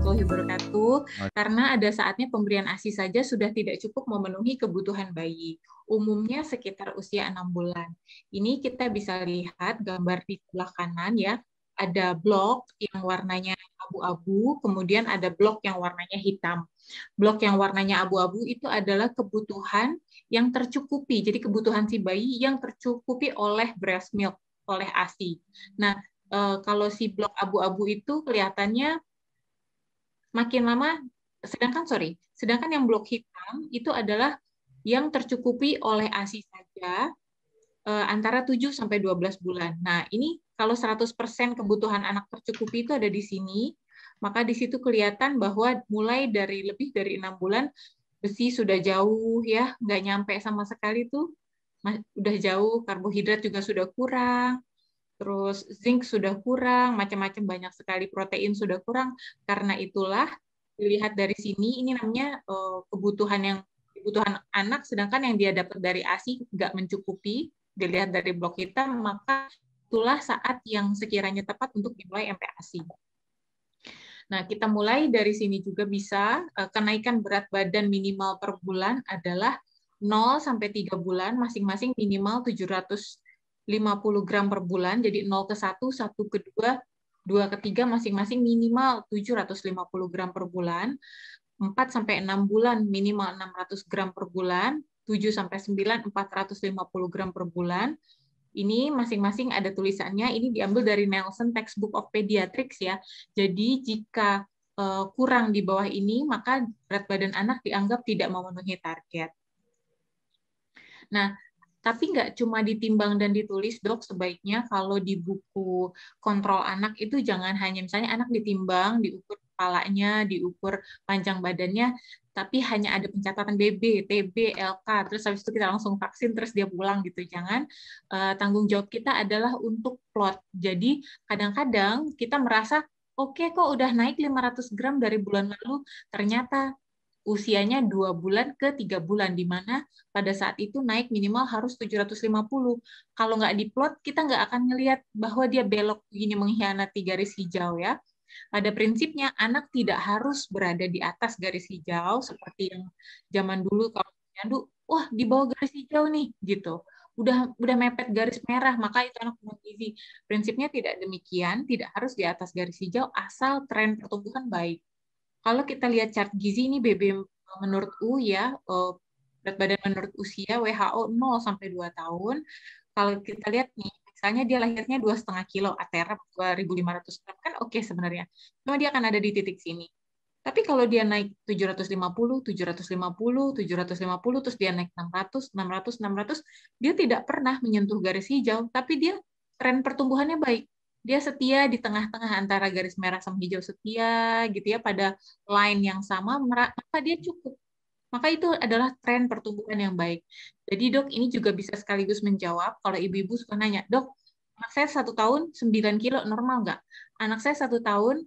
warahmatullahi wabarakatuh. Karena ada saatnya pemberian ASI saja sudah tidak cukup memenuhi kebutuhan bayi. Umumnya sekitar usia 6 bulan. Ini kita bisa lihat gambar di sebelah kanan ya. Ada blok yang warnanya abu-abu, kemudian ada blok yang warnanya hitam. Blok yang warnanya abu-abu itu adalah kebutuhan yang tercukupi. Jadi kebutuhan si bayi yang tercukupi oleh breast milk, oleh ASI. Nah, kalau si blok abu-abu itu kelihatannya makin lama, sedangkan yang blok hitam itu adalah yang tercukupi oleh ASI saja antara 7 sampai 12 bulan. Nah, ini kalau 100% kebutuhan anak tercukupi itu ada di sini, maka di situ kelihatan bahwa mulai dari lebih dari 6 bulan besi sudah jauh ya, nggak nyampe sama sekali tuh. Udah jauh, karbohidrat juga sudah kurang, terus zinc sudah kurang, macam-macam banyak sekali, protein sudah kurang. Karena itulah dilihat dari sini ini namanya kebutuhan anak, sedangkan yang dia dapat dari ASI nggak mencukupi. Dilihat dari blok hitam, maka itulah saat yang sekiranya tepat untuk dimulai MPASI. Nah, kita mulai dari sini juga bisa. Kenaikan berat badan minimal per bulan adalah 0 sampai 3 bulan, masing-masing minimal 750 gram per bulan. Jadi 0 ke 1, 1 ke 2, 2 ke 3, masing-masing minimal 750 gram per bulan. 4 sampai 6 bulan minimal 600 gram per bulan. 7 sampai 9, 450 gram per bulan. Ini masing-masing ada tulisannya. Ini diambil dari Nelson Textbook of Pediatrics ya. Jadi jika kurang di bawah ini, maka berat badan anak dianggap tidak memenuhi target. Nah, tapi nggak cuma ditimbang dan ditulis, dok. Sebaiknya kalau di buku kontrol anak itu jangan hanya misalnya anak ditimbang, diukur kepalanya, diukur panjang badannya, tapi hanya ada pencatatan BB, TB, LK, terus habis itu kita langsung vaksin, terus dia pulang gitu. Jangan. Tanggung jawab kita adalah untuk plot. Jadi kadang-kadang kita merasa, oke kok udah naik 500 gram dari bulan lalu, ternyata usianya 2 bulan ke 3 bulan, di mana pada saat itu naik minimal harus 750. Kalau nggak diplot, kita nggak akan melihat bahwa dia belok begini mengkhianati garis hijau ya. Pada prinsipnya, anak tidak harus berada di atas garis hijau, seperti yang zaman dulu kalau nyandu, wah di bawah garis hijau nih, gitu. Udah mepet garis merah, maka itu anak kurang gizi. Prinsipnya tidak demikian, tidak harus di atas garis hijau, asal tren pertumbuhan baik. Kalau kita lihat chart gizi ini BB menurut U ya, berat badan menurut usia WHO 0 sampai 2 tahun. Kalau kita lihat nih, misalnya dia lahirnya 2,5 kilo, ATR 2.500 gram, kan oke sebenarnya. Cuma dia akan ada di titik sini. Tapi kalau dia naik 750, 750, 750, terus dia naik 600, 600, 600, dia tidak pernah menyentuh garis hijau, tapi dia tren pertumbuhannya baik. Dia setia di tengah-tengah antara garis merah sama hijau, setia gitu ya pada line yang sama, maka dia cukup. Maka itu adalah tren pertumbuhan yang baik. Jadi dok, ini juga bisa sekaligus menjawab kalau ibu-ibu suka nanya, dok, anak saya 1 tahun 9 kilo normal nggak? Anak saya 1 tahun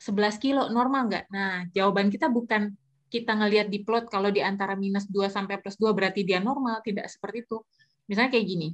11 kilo normal nggak? Nah, jawaban kita bukan kita ngelihat di plot kalau di antara -2 sampai +2 berarti dia normal, tidak seperti itu. Misalnya kayak gini,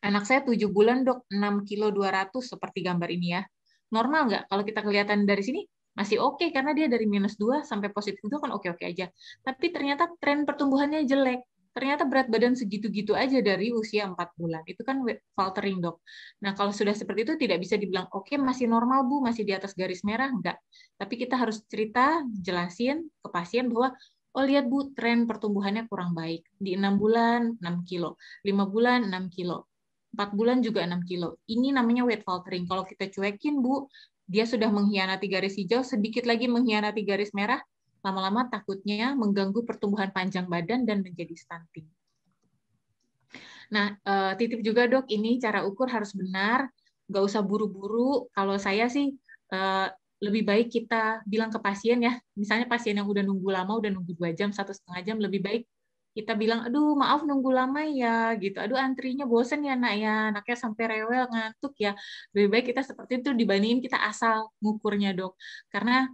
anak saya 7 bulan dok, 6 kilo 200 seperti gambar ini ya. Normal nggak? Kalau kita kelihatan dari sini, masih oke karena dia dari -2 sampai +2 kan oke-oke aja. Tapi ternyata tren pertumbuhannya jelek. Ternyata berat badan segitu-gitu aja dari usia 4 bulan. Itu kan faltering dok. Nah kalau sudah seperti itu tidak bisa dibilang, oke masih normal Bu, masih di atas garis merah. Enggak. Tapi kita harus cerita, jelasin ke pasien bahwa oh lihat Bu, tren pertumbuhannya kurang baik. Di 6 bulan 6 kilo, 5 bulan 6 kilo. 4 bulan juga 6 kilo. Ini namanya weight faltering. Kalau kita cuekin, Bu, dia sudah mengkhianati garis hijau, sedikit lagi mengkhianati garis merah, lama-lama takutnya mengganggu pertumbuhan panjang badan dan menjadi stunting. Nah, titip juga dok, ini cara ukur harus benar, nggak usah buru-buru. Kalau saya sih lebih baik kita bilang ke pasien ya, misalnya pasien yang udah nunggu lama, udah nunggu 2 jam, 1,5 jam, lebih baik kita bilang, aduh maaf nunggu lama ya, gitu. Aduh antrinya bosen ya nak ya, anaknya sampai rewel, ngantuk ya. Lebih baik kita seperti itu dibandingin kita asal ngukurnya dok. Karena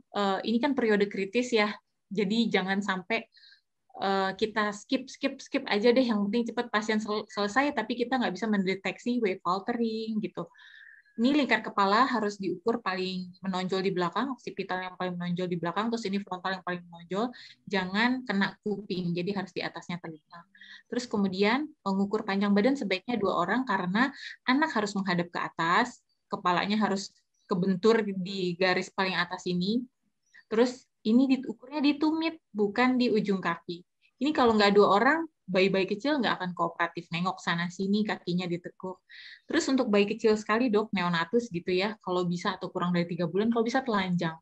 ini kan periode kritis ya, jadi jangan sampai kita skip aja deh. Yang penting cepat pasien selesai, tapi kita nggak bisa mendeteksi weight faltering gitu. Ini lingkar kepala harus diukur paling menonjol di belakang, occipital yang paling menonjol di belakang, terus ini frontal yang paling menonjol, jangan kena kuping, jadi harus di atasnya telinga. Terus kemudian mengukur panjang badan sebaiknya 2 orang karena anak harus menghadap ke atas, kepalanya harus kebentur di garis paling atas ini. Terus ini diukurnya di tumit, bukan di ujung kaki. Ini kalau nggak 2 orang, bayi-bayi kecil nggak akan kooperatif, nengok sana-sini, kakinya ditekuk. Terus untuk bayi kecil sekali, dok, neonatus gitu ya, kalau bisa atau kurang dari 3 bulan, kalau bisa telanjang.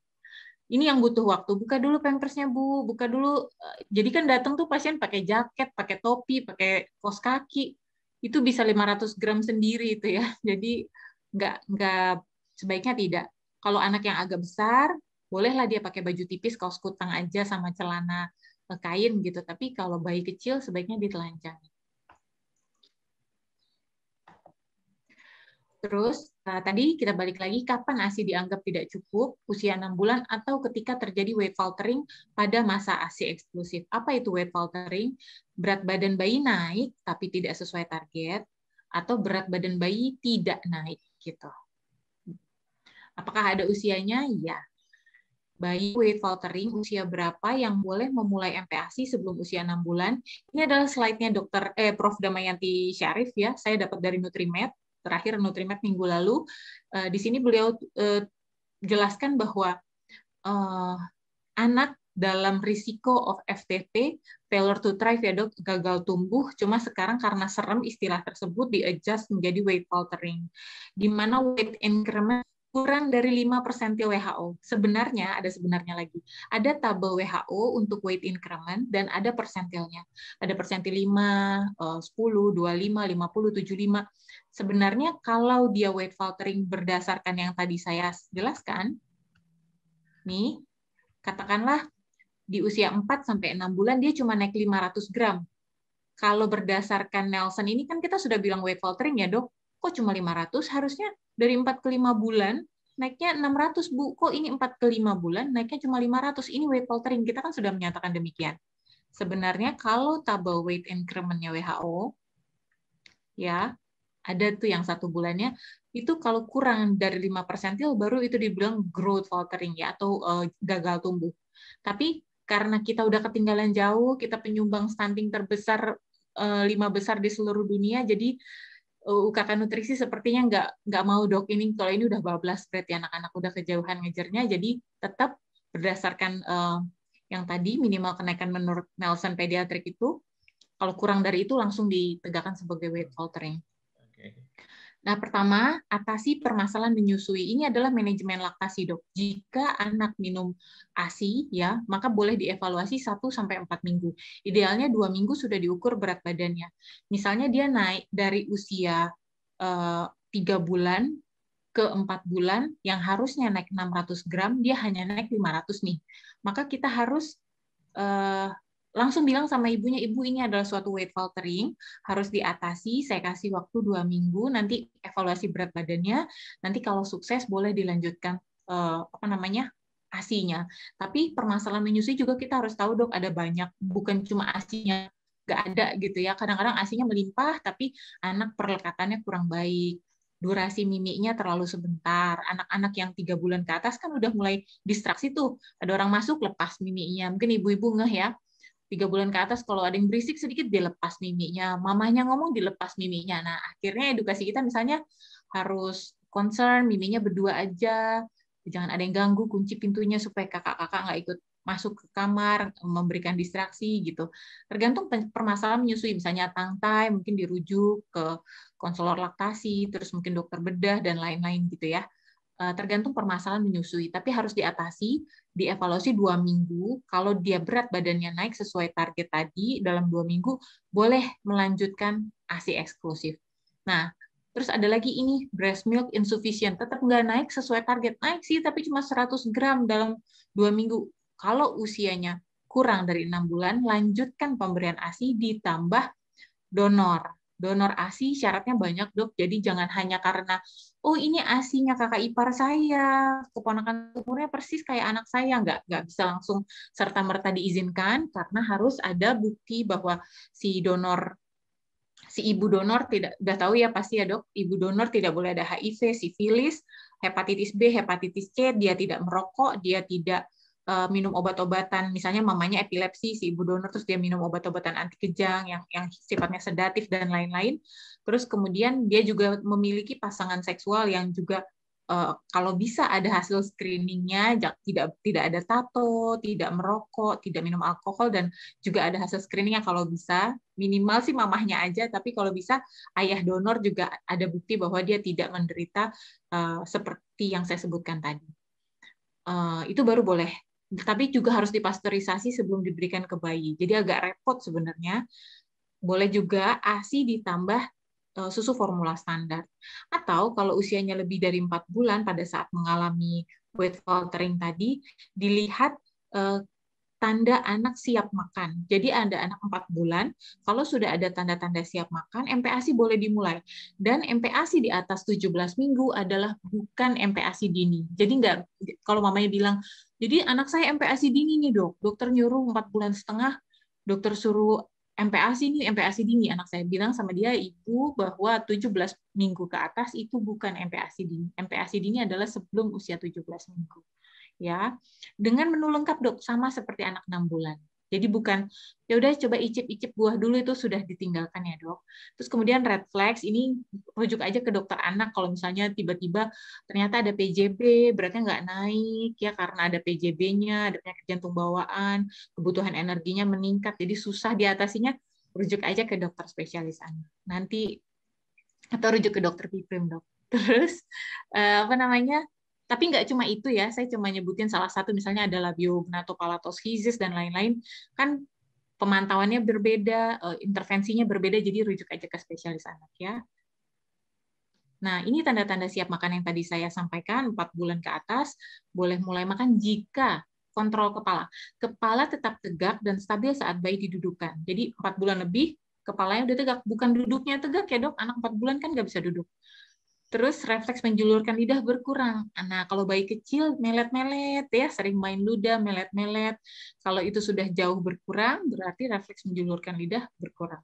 Ini yang butuh waktu. Buka dulu pampersnya, Bu. Buka dulu. Jadi kan datang tuh pasien pakai jaket, pakai topi, pakai kaos kaki. Itu bisa 500 gram sendiri itu ya. Jadi nggak sebaiknya tidak. Kalau anak yang agak besar, bolehlah dia pakai baju tipis, kaos kutang aja sama celana kain gitu. Tapi kalau bayi kecil sebaiknya ditelanjang. Terus tadi kita balik lagi, kapan ASI dianggap tidak cukup? Usia 6 bulan atau ketika terjadi weight faltering pada masa ASI eksklusif. Apa itu weight faltering? Berat badan bayi naik tapi tidak sesuai target, atau berat badan bayi tidak naik gitu. Apakah ada usianya? Ya. Bayi weight faltering usia berapa yang boleh memulai MPASI sebelum usia 6 bulan? Ini adalah slide-nya Prof. Damayanti Syarif ya. Saya dapat dari Nutrimed. Terakhir Nutrimed minggu lalu, di sini beliau jelaskan bahwa anak dalam risiko of FTT, failure to thrive ya dok, gagal tumbuh, cuma sekarang karena serem istilah tersebut di-adjust menjadi weight faltering, di mana weight increment kurang dari 5 persentil WHO. Sebenarnya, ada sebenarnya lagi. Ada tabel WHO untuk weight increment dan ada persentilnya. Ada persentil 5, 10, 25, 50, 75. Sebenarnya kalau dia weight faltering berdasarkan yang tadi saya jelaskan, nih, katakanlah di usia 4-6 bulan dia cuma naik 500 gram. Kalau berdasarkan Nelson ini kan kita sudah bilang weight faltering ya dok, kok cuma 500? Harusnya dari 4 ke 5 bulan naiknya 600 Bu. Kok ini 4 ke 5 bulan naiknya cuma 500? Ini weight faltering. Kita kan sudah menyatakan demikian. Sebenarnya kalau tabel weight increment-nya WHO, ya ada tuh yang 1 bulannya, itu kalau kurang dari 5 persentil baru itu dibilang growth faltering ya, atau gagal tumbuh. Tapi karena kita udah ketinggalan jauh, kita penyumbang stunting terbesar 5 besar di seluruh dunia, jadi UKK Nutrisi sepertinya nggak mau dok, ini kalau ini udah bablas berarti anak-anak udah kejauhan ngejarnya, jadi tetap berdasarkan yang tadi minimal kenaikan menurut Nelson Pediatric itu, kalau kurang dari itu langsung ditegakkan sebagai weight faltering. Nah, pertama, atasi permasalahan menyusui. Ini adalah manajemen laktasi, dok. Jika anak minum ASI, ya, maka boleh dievaluasi 1-4 minggu. Idealnya 2 minggu sudah diukur berat badannya. Misalnya dia naik dari usia 3 bulan ke 4 bulan, yang harusnya naik 600 gram, dia hanya naik 500 nih. Maka kita harus langsung bilang sama ibunya, ibu ini adalah suatu weight faltering, harus diatasi, saya kasih waktu 2 minggu, nanti evaluasi berat badannya, nanti kalau sukses boleh dilanjutkan ASI-nya. Tapi permasalahan menyusui juga kita harus tahu dok, ada banyak, bukan cuma ASI-nya nggak ada gitu ya, kadang-kadang ASI-nya melimpah, tapi anak perlekatannya kurang baik, durasi mimiknya terlalu sebentar. Anak-anak yang 3 bulan ke atas kan udah mulai distraksi tuh, ada orang masuk lepas mimiknya, mungkin ibu-ibu ngeh ya, 3 bulan ke atas kalau ada yang berisik sedikit dilepas mimiknya, mamahnya ngomong dilepas mimiknya. Nah, akhirnya edukasi kita misalnya harus concern mimiknya berdua aja, jangan ada yang ganggu, kunci pintunya supaya kakak-kakak nggak ikut masuk ke kamar, memberikan distraksi gitu. Tergantung permasalahan menyusui, misalnya tangtai, mungkin dirujuk ke konselor laktasi, terus mungkin dokter bedah dan lain-lain gitu ya. Tergantung permasalahan menyusui, tapi harus diatasi, dievaluasi 2 minggu. Kalau dia berat badannya naik sesuai target tadi, dalam 2 minggu boleh melanjutkan ASI eksklusif. Nah, terus ada lagi ini, breast milk insufficient, tetap nggak naik sesuai target. Naik sih, tapi cuma 100 gram dalam 2 minggu. Kalau usianya kurang dari 6 bulan, lanjutkan pemberian ASI ditambah donor. Donor ASI syaratnya banyak dok, jadi jangan hanya karena oh ini ASI-nya kakak ipar saya, keponakan umurnya persis kayak anak saya, nggak bisa langsung serta-merta diizinkan karena harus ada bukti bahwa si si ibu donor tidak, udah tahu ya pasti ya dok, ibu donor tidak boleh ada HIV, sifilis, hepatitis B, hepatitis C, dia tidak merokok, dia tidak minum obat-obatan, misalnya mamanya epilepsi, si ibu donor terus dia minum obat-obatan anti kejang yang sifatnya sedatif dan lain-lain. Terus kemudian dia juga memiliki pasangan seksual yang juga kalau bisa ada hasil screeningnya, tidak ada tato, tidak merokok, tidak minum alkohol, dan juga ada hasil screeningnya kalau bisa, minimal sih mamahnya aja, tapi kalau bisa ayah donor juga ada bukti bahwa dia tidak menderita seperti yang saya sebutkan tadi. Itu baru boleh. Tapi juga harus dipasteurisasi sebelum diberikan ke bayi. Jadi agak repot sebenarnya. Boleh juga ASI ditambah susu formula standar. Atau kalau usianya lebih dari 4 bulan pada saat mengalami weight faltering tadi, dilihat tanda anak siap makan. Jadi ada anak 4 bulan, kalau sudah ada tanda-tanda siap makan, MPASI boleh dimulai. Dan MPASI di atas 17 minggu adalah bukan MPASI dini. Jadi enggak, kalau mamanya bilang, jadi anak saya MPASI dini nih dok, dokter nyuruh 4 bulan setengah, dokter suruh MPASI nih, MPASI dini. Anak saya bilang sama dia, ibu, bahwa 17 minggu ke atas itu bukan MPASI dini. MPASI dini adalah sebelum usia 17 minggu. Ya, dengan menu lengkap dok, sama seperti anak 6 bulan. Jadi bukan ya udah coba icip-icip buah dulu, itu sudah ditinggalkan ya dok. Terus kemudian red flags ini rujuk aja ke dokter anak kalau misalnya tiba-tiba ternyata ada PJB, beratnya nggak naik ya karena ada PJB-nya, ada penyakit jantung bawaan, kebutuhan energinya meningkat, jadi susah diatasinya, rujuk aja ke dokter spesialis anak. Nanti atau rujuk ke dokter PIPRIM dok. Terus apa namanya? Tapi nggak cuma itu ya, saya cuma nyebutin salah satu, misalnya ada labiognathopalatoschisis dan lain-lain, kan pemantauannya berbeda, intervensinya berbeda, jadi rujuk aja ke spesialis anak ya. Nah, ini tanda-tanda siap makan yang tadi saya sampaikan, 4 bulan ke atas, boleh mulai makan jika kontrol kepala. Kepala tetap tegak dan stabil saat bayi didudukkan. Jadi 4 bulan lebih, kepalanya udah tegak. Bukan duduknya tegak ya dok, anak 4 bulan kan nggak bisa duduk. Terus refleks menjulurkan lidah berkurang. Nah, kalau bayi kecil melet-melet ya, sering main ludah, melet-melet. Kalau itu sudah jauh berkurang, berarti refleks menjulurkan lidah berkurang.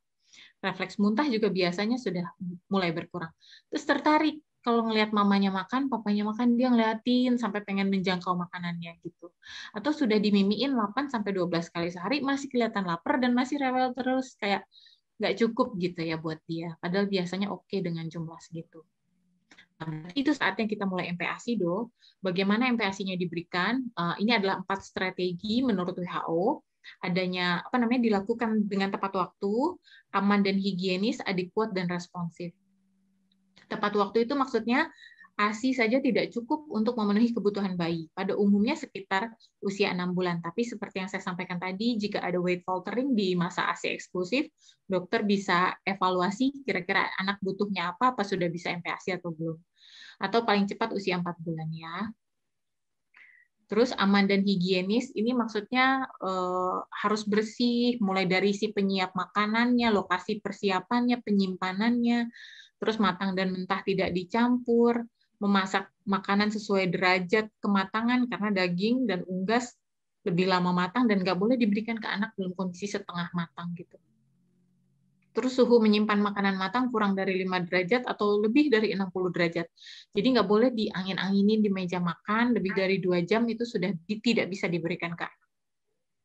Refleks muntah juga biasanya sudah mulai berkurang. Terus tertarik kalau ngelihat mamanya makan, papanya makan, dia ngeliatin sampai pengen menjangkau makanannya gitu. Atau sudah dimimiin 8 sampai 12 kali sehari, masih kelihatan lapar dan masih rewel terus, kayak nggak cukup gitu ya buat dia. Padahal biasanya oke dengan jumlah segitu. Itu saatnya kita mulai MPASI, do. Bagaimana MPASI-nya diberikan? Ini adalah 4 strategi menurut WHO. Adanya apa namanya dilakukan dengan tepat waktu, aman dan higienis, adekuat dan responsif. Tepat waktu itu maksudnya ASI saja tidak cukup untuk memenuhi kebutuhan bayi. Pada umumnya sekitar usia 6 bulan. Tapi seperti yang saya sampaikan tadi, jika ada weight faltering di masa ASI eksklusif, dokter bisa evaluasi kira-kira anak butuhnya apa sudah bisa MPASI atau belum. Atau paling cepat usia 4 bulan ya. Terus aman dan higienis, ini maksudnya harus bersih, mulai dari si penyiap makanannya, lokasi persiapannya, penyimpanannya, terus matang dan mentah tidak dicampur, memasak makanan sesuai derajat kematangan, karena daging dan unggas lebih lama matang dan nggak boleh diberikan ke anak dalam kondisi setengah matang gitu. Terus suhu menyimpan makanan matang kurang dari 5 derajat atau lebih dari 60 derajat. Jadi nggak boleh diangin-anginin di meja makan, lebih dari 2 jam itu sudah tidak bisa diberikan ke anak.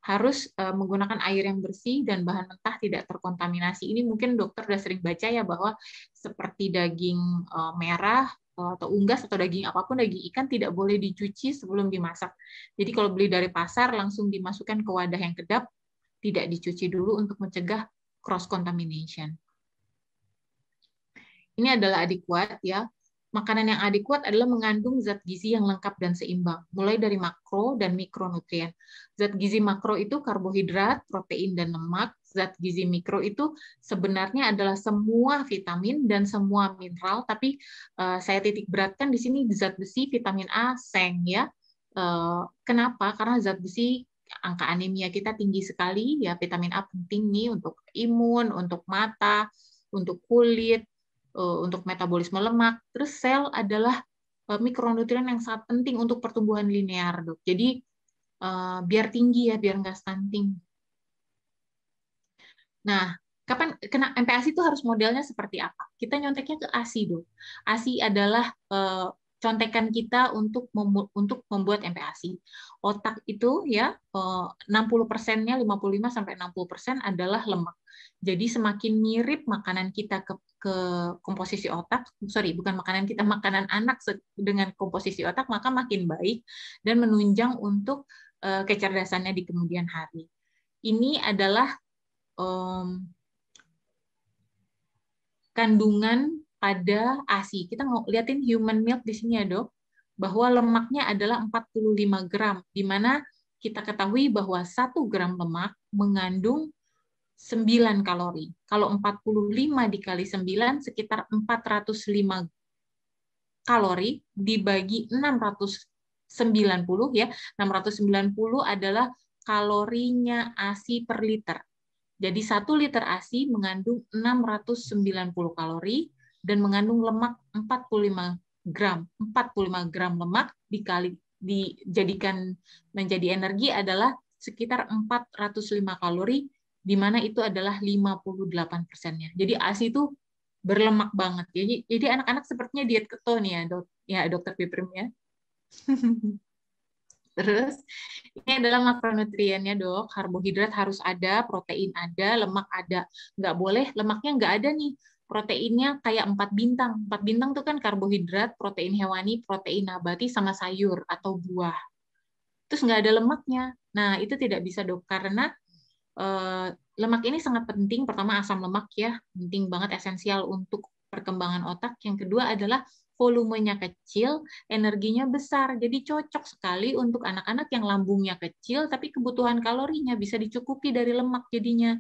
Harus menggunakan air yang bersih dan bahan mentah tidak terkontaminasi. Ini mungkin dokter sudah sering baca ya, bahwa seperti daging merah atau unggas atau daging apapun, daging ikan tidak boleh dicuci sebelum dimasak. Jadi kalau beli dari pasar langsung dimasukkan ke wadah yang kedap, tidak dicuci dulu untuk mencegah cross contamination. Ini adalah adekuat ya. Makanan yang adekuat adalah mengandung zat gizi yang lengkap dan seimbang, mulai dari makro dan mikronutrien. Zat gizi makro itu karbohidrat, protein, dan lemak. Zat gizi mikro itu sebenarnya adalah semua vitamin dan semua mineral, tapi saya titik beratkan di sini zat besi, vitamin A, seng ya. Kenapa? Karena zat besi, angka anemia kita tinggi sekali ya. Vitamin A penting nih untuk imun, untuk mata, untuk kulit, untuk metabolisme lemak. Terus sel adalah mikronutrien yang sangat penting untuk pertumbuhan linear, dok. Jadi biar tinggi ya, biar nggak stunting. Nah, Kapan kena MPASI itu harus modelnya seperti apa? Kita nyonteknya ke ASI, Dok. ASI adalah contekan kita untuk membuat MPASI. Otak itu ya 60%-nya 55 sampai 60% adalah lemak. Jadi semakin mirip makanan kita ke komposisi otak, sorry, bukan makanan kita, makanan anak dengan komposisi otak, maka makin baik dan menunjang untuk kecerdasannya di kemudian hari. Ini adalah kandungan pada ASI. Kita mau liatin human milk di sini ya, Dok, bahwa lemaknya adalah 45 gram, di mana kita ketahui bahwa 1 gram lemak mengandung 9 kalori. Kalau 45 dikali 9 sekitar 405 kalori dibagi 690 ya. 690 adalah kalorinya ASI per liter. Jadi 1 liter ASI mengandung 690 kalori dan mengandung lemak 45 gram. 45 gram lemak dijadikan menjadi energi adalah sekitar 405 kalori, di mana itu adalah 58%-nya. Jadi ASI itu berlemak banget. Jadi anak-anak sepertinya diet keto nih ya, ya Dokter Piprim ya. Terus ini adalah makronutriennya, Dok. Karbohidrat harus ada, protein ada, lemak ada. Nggak boleh, lemaknya nggak ada nih. Proteinnya kayak 4 bintang. 4 bintang itu kan karbohidrat, protein hewani, protein nabati, sama sayur atau buah. Terus nggak ada lemaknya. Nah, itu tidak bisa, Dok. Karena lemak ini sangat penting. Pertama, asam lemak ya. Penting banget, esensial untuk perkembangan otak. Yang kedua adalah volumenya kecil, energinya besar. Jadi cocok sekali untuk anak-anak yang lambungnya kecil, tapi kebutuhan kalorinya bisa dicukupi dari lemak jadinya.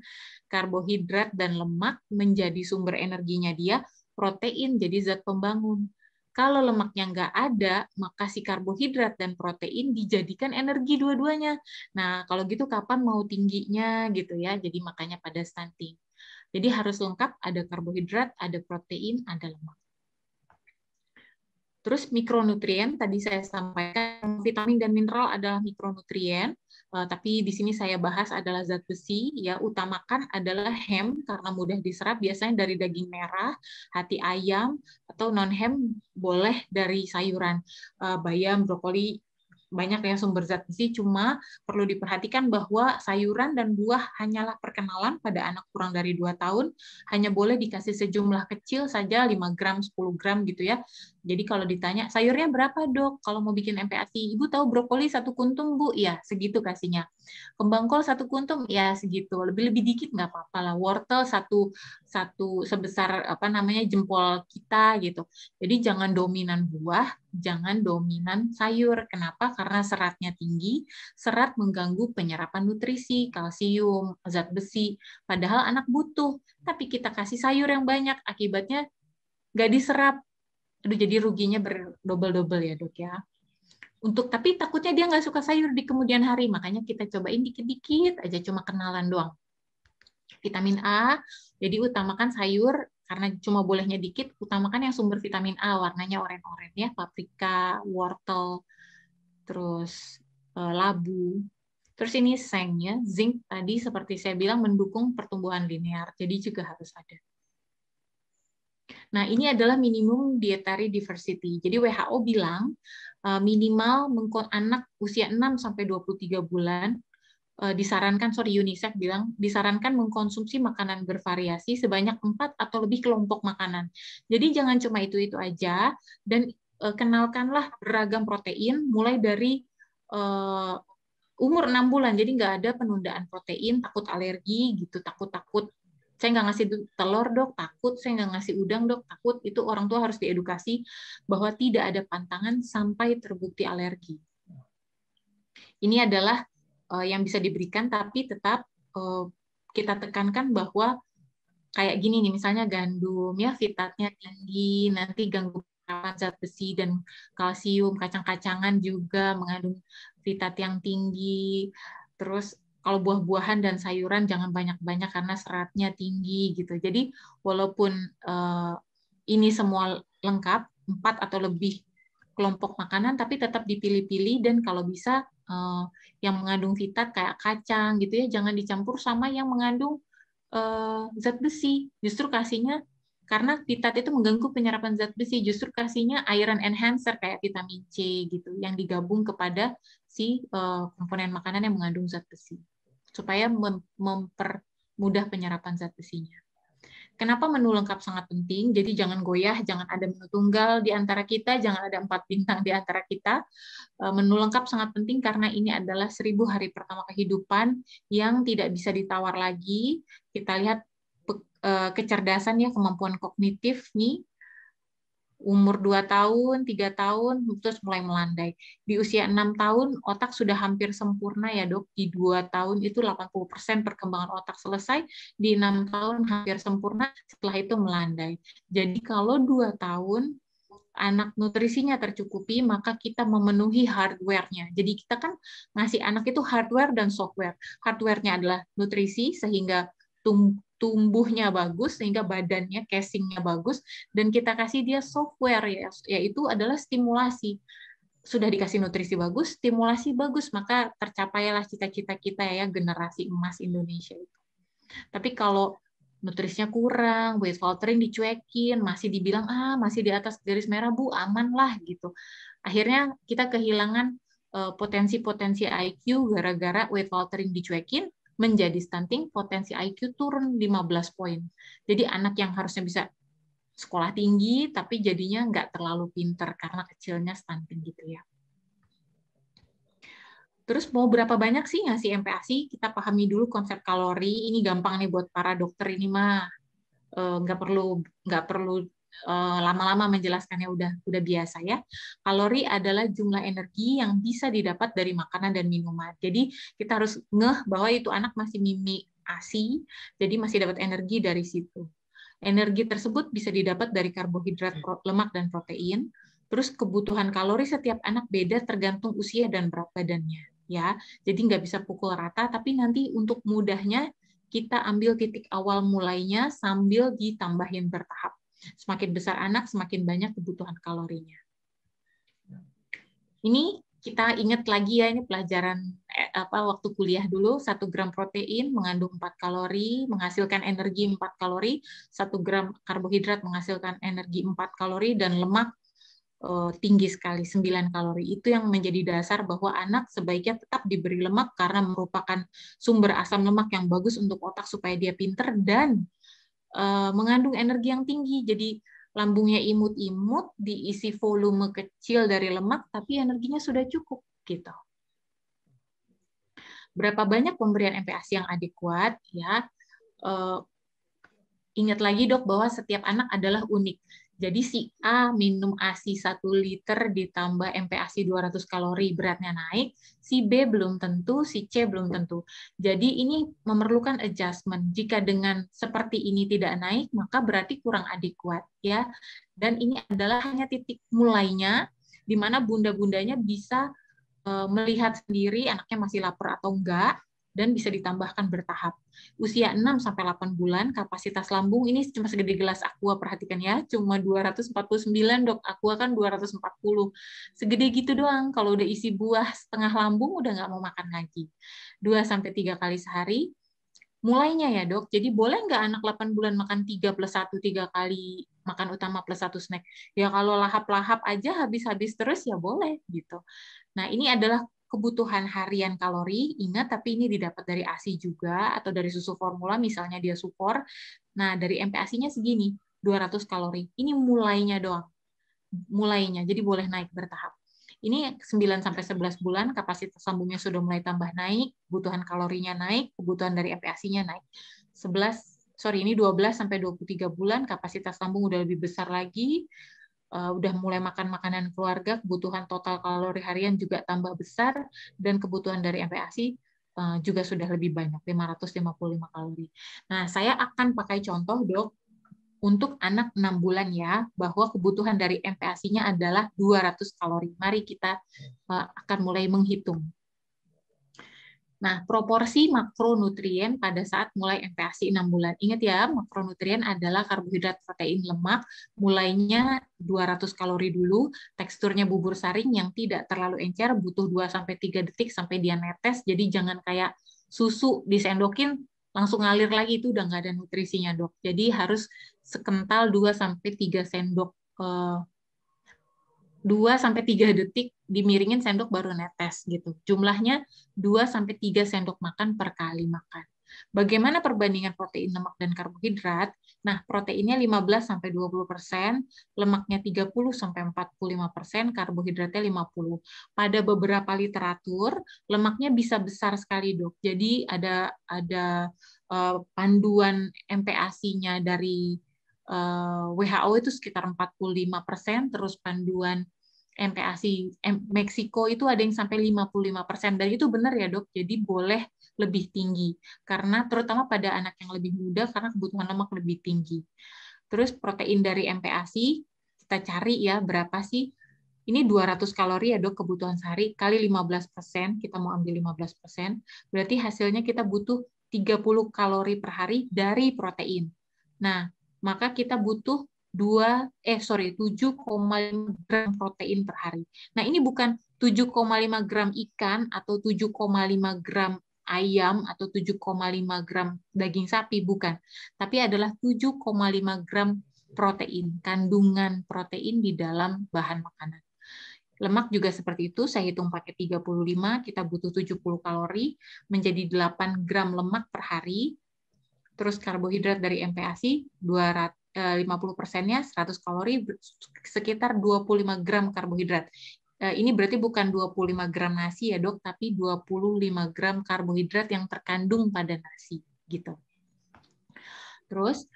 Karbohidrat dan lemak menjadi sumber energinya dia, protein jadi zat pembangun. Kalau lemaknya nggak ada, maka si karbohidrat dan protein dijadikan energi dua-duanya. Nah, kalau gitu kapan mau tingginya gitu ya. Jadi makanya pada stunting. Jadi harus lengkap, ada karbohidrat, ada protein, ada lemak. Terus mikronutrien, tadi saya sampaikan vitamin dan mineral adalah mikronutrien, tapi di sini saya bahas adalah zat besi. Ya, utamakan adalah hem karena mudah diserap, biasanya dari daging merah, hati ayam, atau non hem boleh dari sayuran, bayam, brokoli, banyak ya sumber zat besi, cuma perlu diperhatikan bahwa sayuran dan buah hanyalah perkenalan pada anak kurang dari 2 tahun, hanya boleh dikasih sejumlah kecil saja, 5 gram, 10 gram gitu ya. Jadi kalau ditanya, sayurnya berapa, Dok? Kalau mau bikin MPASI, Ibu tahu brokoli 1 kuntung, Bu? Ya, segitu kasihnya. Kembang kol 1 kuntung, ya segitu. Lebih-lebih dikit nggak apa-apa lah. Wortel satu sebesar apa namanya jempol kita gitu. Jadi jangan dominan buah, jangan dominan sayur. Kenapa? Karena seratnya tinggi, serat mengganggu penyerapan nutrisi, kalsium, zat besi. Padahal anak butuh, tapi kita kasih sayur yang banyak, akibatnya nggak diserap. Aduh, jadi ruginya berdobel-dobel ya, Dok ya. Tapi takutnya dia nggak suka sayur di kemudian hari, makanya kita cobain dikit-dikit aja, cuma kenalan doang. Vitamin A, jadi utamakan sayur, karena cuma bolehnya dikit, utamakan yang sumber vitamin A, warnanya oranye-oranye ya, paprika, wortel, terus labu. Terus ini sengnya, zinc tadi seperti saya bilang mendukung pertumbuhan linear, jadi juga harus ada. Nah, ini adalah minimum dietary diversity. Jadi WHO bilang minimal anak usia 6 sampai 23 bulan disarankan, UNICEF bilang disarankan mengkonsumsi makanan bervariasi sebanyak 4 atau lebih kelompok makanan. Jadi jangan cuma itu aja, dan kenalkanlah beragam protein mulai dari umur 6 bulan. Jadi nggak ada penundaan protein, takut alergi gitu, takut saya nggak ngasih telur, Dok, takut. Saya nggak ngasih udang, Dok, takut. Itu orang tua harus diedukasi bahwa tidak ada pantangan sampai terbukti alergi. Ini adalah yang bisa diberikan, tapi tetap kita tekankan bahwa kayak gini nih, misalnya gandum, ya fitatnya tinggi, nanti ganggu penyerapan zat besi dan kalsium. Kacang-kacangan juga mengandung fitat yang tinggi. Terus kalau buah-buahan dan sayuran jangan banyak-banyak karena seratnya tinggi gitu. Jadi walaupun ini semua lengkap, 4 atau lebih kelompok makanan, tapi tetap dipilih-pilih, dan kalau bisa yang mengandung fitat kayak kacang gitu ya, jangan dicampur sama yang mengandung zat besi. Justru kasihnya, karena pitat itu mengganggu penyerapan zat besi, justru kasihnya iron enhancer kayak vitamin C gitu, yang digabung kepada si komponen makanan yang mengandung zat besi, supaya mempermudah penyerapan zat besinya. Kenapa menu lengkap sangat penting? Jadi jangan goyah, jangan ada menu tunggal di antara kita, jangan ada 4 bintang di antara kita. Menu lengkap sangat penting karena ini adalah 1000 hari pertama kehidupan yang tidak bisa ditawar lagi. Kita lihat kecerdasan ya, kemampuan kognitif nih, umur 2 tahun, 3 tahun, terus mulai melandai. Di usia 6 tahun, otak sudah hampir sempurna ya dok. Di 2 tahun itu 80% perkembangan otak selesai, di 6 tahun hampir sempurna, setelah itu melandai. Jadi kalau 2 tahun, anak nutrisinya tercukupi, maka kita memenuhi hardware-nya. Jadi kita kan ngasih anak itu hardware dan software. Hardware-nya adalah nutrisi, sehingga tumbuhnya bagus, sehingga badannya, casing-nya bagus, dan kita kasih dia software, yaitu adalah stimulasi. Sudah dikasih nutrisi bagus, stimulasi bagus, maka tercapailah cita-cita kita ya, generasi emas Indonesia itu. Tapi kalau nutrisinya kurang, weight faltering dicuekin, masih dibilang masih di atas garis merah Bu, aman lah gitu. Akhirnya kita kehilangan potensi-potensi IQ gara-gara weight faltering dicuekin, menjadi stunting, potensi IQ turun 15 poin. Jadi anak yang harusnya bisa sekolah tinggi, tapi jadinya nggak terlalu pinter karena kecilnya stunting gitu ya. Terus mau berapa banyak sih ngasih MPASI? Kita pahami dulu konsep kalori. Ini gampang nih buat para dokter ini mah. Nggak perlu lama-lama menjelaskannya, udah biasa ya. Kalori adalah jumlah energi yang bisa didapat dari makanan dan minuman. Jadi kita harus ngeh bahwa itu anak masih mimi ASI, jadi masih dapat energi dari situ. Energi tersebut bisa didapat dari karbohidrat, lemak, dan protein. Terus kebutuhan kalori setiap anak beda tergantung usia dan berat badannya. Ya, jadi nggak bisa pukul rata, tapi nanti untuk mudahnya kita ambil titik awal mulainya sambil ditambahin bertahap. Semakin besar anak, semakin banyak kebutuhan kalorinya. Ini kita ingat lagi ya, ini pelajaran waktu kuliah dulu, 1 gram protein mengandung 4 kalori, menghasilkan energi 4 kalori, 1 gram karbohidrat menghasilkan energi 4 kalori, dan lemak tinggi sekali, 9 kalori. Itu yang menjadi dasar bahwa anak sebaiknya tetap diberi lemak karena merupakan sumber asam lemak yang bagus untuk otak supaya dia pinter dan mengandung energi yang tinggi. Jadi lambungnya imut-imut, diisi volume kecil dari lemak, tapi energinya sudah cukup gitu. Berapa banyak pemberian MPASI yang adekuat ya? Ingat lagi dok bahwa setiap anak adalah unik. Jadi si A minum ASI 1 liter ditambah MPASI 200 kalori, beratnya naik, si B belum tentu, si C belum tentu. Jadi ini memerlukan adjustment. Jika dengan seperti ini tidak naik, maka berarti kurang adekuat ya. Dan ini adalah hanya titik mulainya, di mana bunda-bundanya bisa melihat sendiri anaknya masih lapar atau enggak, dan bisa ditambahkan bertahap. Usia 6-8 bulan, kapasitas lambung ini cuma segede gelas aqua, perhatikan ya, cuma 249 dok, aqua kan 240. Segede gitu doang, kalau udah isi buah setengah lambung udah nggak mau makan lagi. 2-3 kali sehari, mulainya ya dok, jadi boleh nggak anak 8 bulan makan 3+1, 3 kali makan utama plus 1 snack? Ya kalau lahap-lahap aja habis-habis terus ya boleh gitu. Nah ini adalah kebutuhan harian kalori, ingat, tapi ini didapat dari ASI juga, atau dari susu formula, misalnya dia supor. Nah, dari MPASI-nya segini, 200 kalori. Ini mulainya doang. Mulainya, jadi boleh naik bertahap. Ini 9-11 bulan, kapasitas lambungnya sudah mulai tambah naik, kebutuhan kalorinya naik, kebutuhan dari MPASI-nya naik. 12 sampai 23 bulan, kapasitas lambung udah lebih besar lagi, udah mulai makan makanan keluarga, kebutuhan total kalori harian juga tambah besar, dan kebutuhan dari MPASI juga sudah lebih banyak, 555 kalori. Nah, saya akan pakai contoh, dok, untuk anak 6 bulan ya, bahwa kebutuhan dari MPASI-nya adalah 200 kalori. Mari kita akan mulai menghitung. Nah, proporsi makronutrien pada saat mulai MPASI 6 bulan. Ingat ya, makronutrien adalah karbohidrat, protein, lemak. Mulainya 200 kalori dulu, teksturnya bubur saring yang tidak terlalu encer, butuh 2-3 detik sampai dia netes. Jadi jangan kayak susu disendokin langsung ngalir lagi, itu udah nggak ada nutrisinya, Dok. Jadi harus sekental 2-3 sendok, 2-3 detik dimiringin sendok baru netes gitu. Jumlahnya 2-3 sendok makan per kali makan. Bagaimana perbandingan protein, lemak, dan karbohidrat? Nah, proteinnya 15-20%, lemaknya 30-45%, karbohidratnya 50%. Pada beberapa literatur, lemaknya bisa besar sekali, Dok. Jadi ada panduan MPASI-nya dari WHO itu sekitar 45%, terus panduan MPASI Meksiko itu ada yang sampai 55%, dan itu benar ya, Dok. Jadi boleh lebih tinggi karena terutama pada anak yang lebih muda karena kebutuhan lemak lebih tinggi. Terus protein dari MPASI kita cari ya berapa sih? Ini 200 kalori ya, Dok, kebutuhan sehari kali 15%, kita mau ambil 15%, berarti hasilnya kita butuh 30 kalori per hari dari protein. Nah, maka kita butuh 7,5 gram protein per hari. Nah, ini bukan 7,5 gram ikan atau 7,5 gram ayam atau 7,5 gram daging sapi, bukan. Tapi adalah 7,5 gram protein, kandungan protein di dalam bahan makanan. Lemak juga seperti itu, saya hitung pakai 35, kita butuh 70 kalori, menjadi 8 gram lemak per hari. Terus karbohidrat dari MPASI 50%-nya 100 kalori, sekitar 25 gram karbohidrat. Ini berarti bukan 25 gram nasi ya, Dok, tapi 25 gram karbohidrat yang terkandung pada nasi gitu. Terus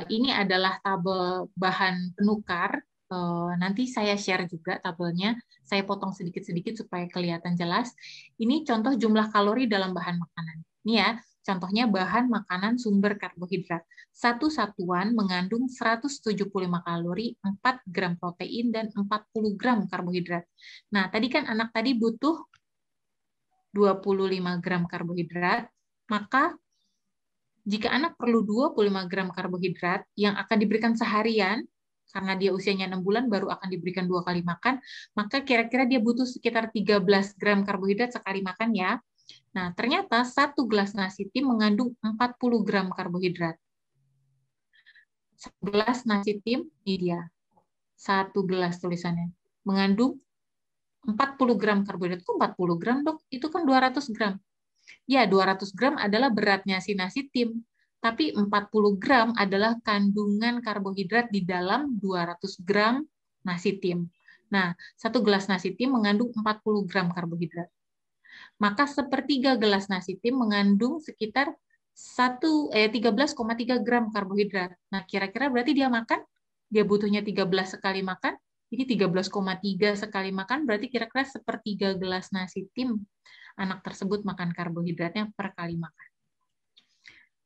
ini adalah tabel bahan penukar. Nanti saya share juga tabelnya. Saya potong sedikit-sedikit supaya kelihatan jelas. Ini contoh jumlah kalori dalam bahan makanan. Ini ya, contohnya bahan makanan sumber karbohidrat. Satu satuan mengandung 175 kalori, 4 gram protein, dan 40 gram karbohidrat. Nah, tadi kan anak tadi butuh 25 gram karbohidrat, maka jika anak perlu 25 gram karbohidrat yang akan diberikan seharian, karena dia usianya 6 bulan baru akan diberikan 2 kali makan, maka kira-kira dia butuh sekitar 13 gram karbohidrat sekali makan ya. Nah, ternyata 1 gelas nasi tim mengandung 40 gram karbohidrat. 1 gelas nasi tim, ini dia. 1 gelas tulisannya. Mengandung 40 gram karbohidrat. Kok 40 gram, Dok? Itu kan 200 gram. Ya, 200 gram adalah beratnya si nasi tim. Tapi 40 gram adalah kandungan karbohidrat di dalam 200 gram nasi tim. Nah, 1 gelas nasi tim mengandung 40 gram karbohidrat. Maka sepertiga gelas nasi tim mengandung sekitar 13,3 gram karbohidrat. Nah, kira-kira berarti dia butuhnya 13 sekali makan, ini 13,3 sekali makan, berarti kira-kira sepertiga gelas nasi tim anak tersebut makan karbohidratnya per kali makan.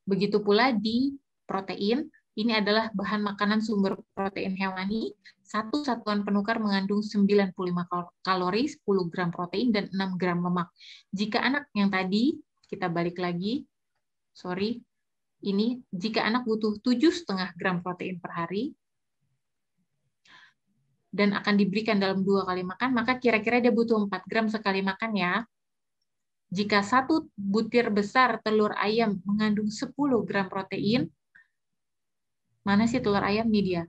Begitu pula di protein, ini adalah bahan makanan sumber protein hewani. Satu satuan penukar mengandung 95 kalori, 10 gram protein, dan 6 gram lemak. Jika anak yang tadi, kita balik lagi, ini jika anak butuh 7,5 gram protein per hari, dan akan diberikan dalam 2 kali makan, maka kira-kira dia butuh 4 gram sekali makan ya. Jika 1 butir besar telur ayam mengandung 10 gram protein, mana sih telur ayam nih dia?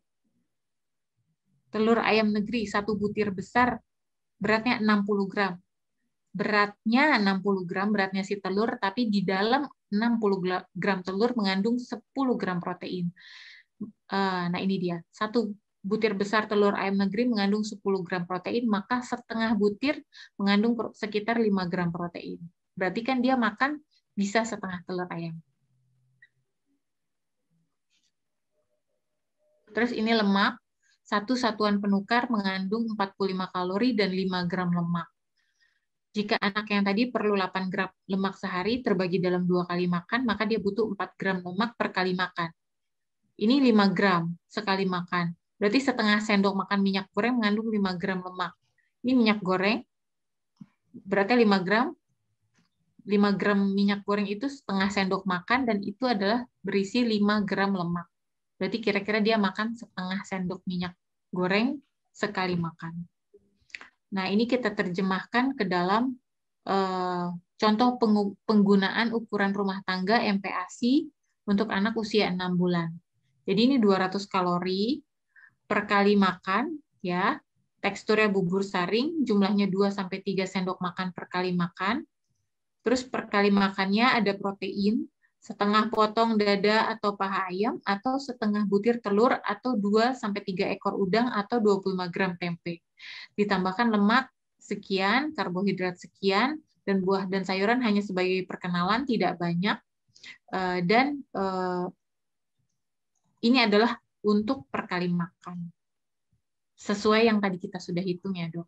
Telur ayam negeri 1 butir besar beratnya 60 gram. Beratnya 60 gram, beratnya si telur, tapi di dalam 60 gram telur mengandung 10 gram protein. Nah ini dia, 1 butir besar telur ayam negeri mengandung 10 gram protein, maka setengah butir mengandung sekitar 5 gram protein. Berarti kan dia makan bisa setengah telur ayam. Terus ini lemak, 1 satuan penukar mengandung 45 kalori dan 5 gram lemak. Jika anak yang tadi perlu 8 gram lemak sehari terbagi dalam 2 kali makan, maka dia butuh 4 gram lemak per kali makan. Ini 5 gram sekali makan. Berarti setengah sendok makan minyak goreng mengandung 5 gram lemak. Ini minyak goreng, beratnya 5 gram. 5 gram minyak goreng itu setengah sendok makan, dan itu adalah berisi 5 gram lemak. Berarti kira-kira dia makan setengah sendok minyak goreng sekali makan. Nah, ini kita terjemahkan ke dalam contoh penggunaan ukuran rumah tangga MPASI untuk anak usia 6 bulan. Jadi ini 200 kalori per kali makan, ya. Teksturnya bubur saring, jumlahnya 2-3 sendok makan per kali makan. Terus per kali makannya ada protein, setengah potong dada atau paha ayam, atau setengah butir telur, atau 2-3 ekor udang, atau 25 gram tempe. Ditambahkan lemak sekian, karbohidrat sekian, dan buah dan sayuran hanya sebagai perkenalan, tidak banyak. Dan ini adalah untuk per kali makan. Sesuai yang tadi kita sudah hitung ya, Dok.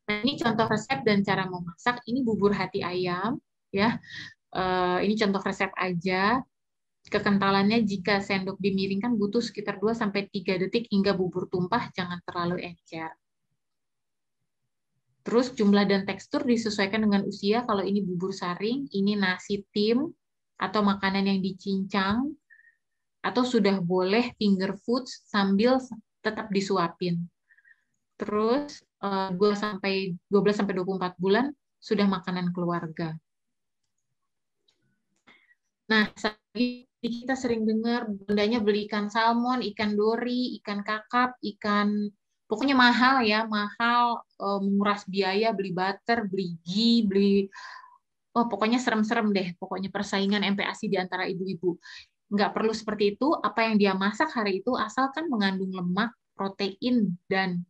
Nah, ini contoh resep dan cara memasak. Ini bubur hati ayam, ya. Ini contoh resep aja. Kekentalannya jika sendok dimiringkan butuh sekitar 2-3 detik hingga bubur tumpah, jangan terlalu encer. Terus jumlah dan tekstur disesuaikan dengan usia. Kalau ini bubur saring, ini nasi tim atau makanan yang dicincang, atau sudah boleh finger foods sambil tetap disuapin. Terus 12-24 bulan sudah makanan keluarga. Nah, kita sering dengar bundanya beli ikan salmon, ikan dori, ikan kakap, ikan pokoknya mahal ya, mahal, menguras biaya, beli butter, beli ghee, pokoknya serem-serem deh, pokoknya persaingan MPASI di antara ibu-ibu. Nggak perlu seperti itu, apa yang dia masak hari itu asalkan mengandung lemak, protein, dan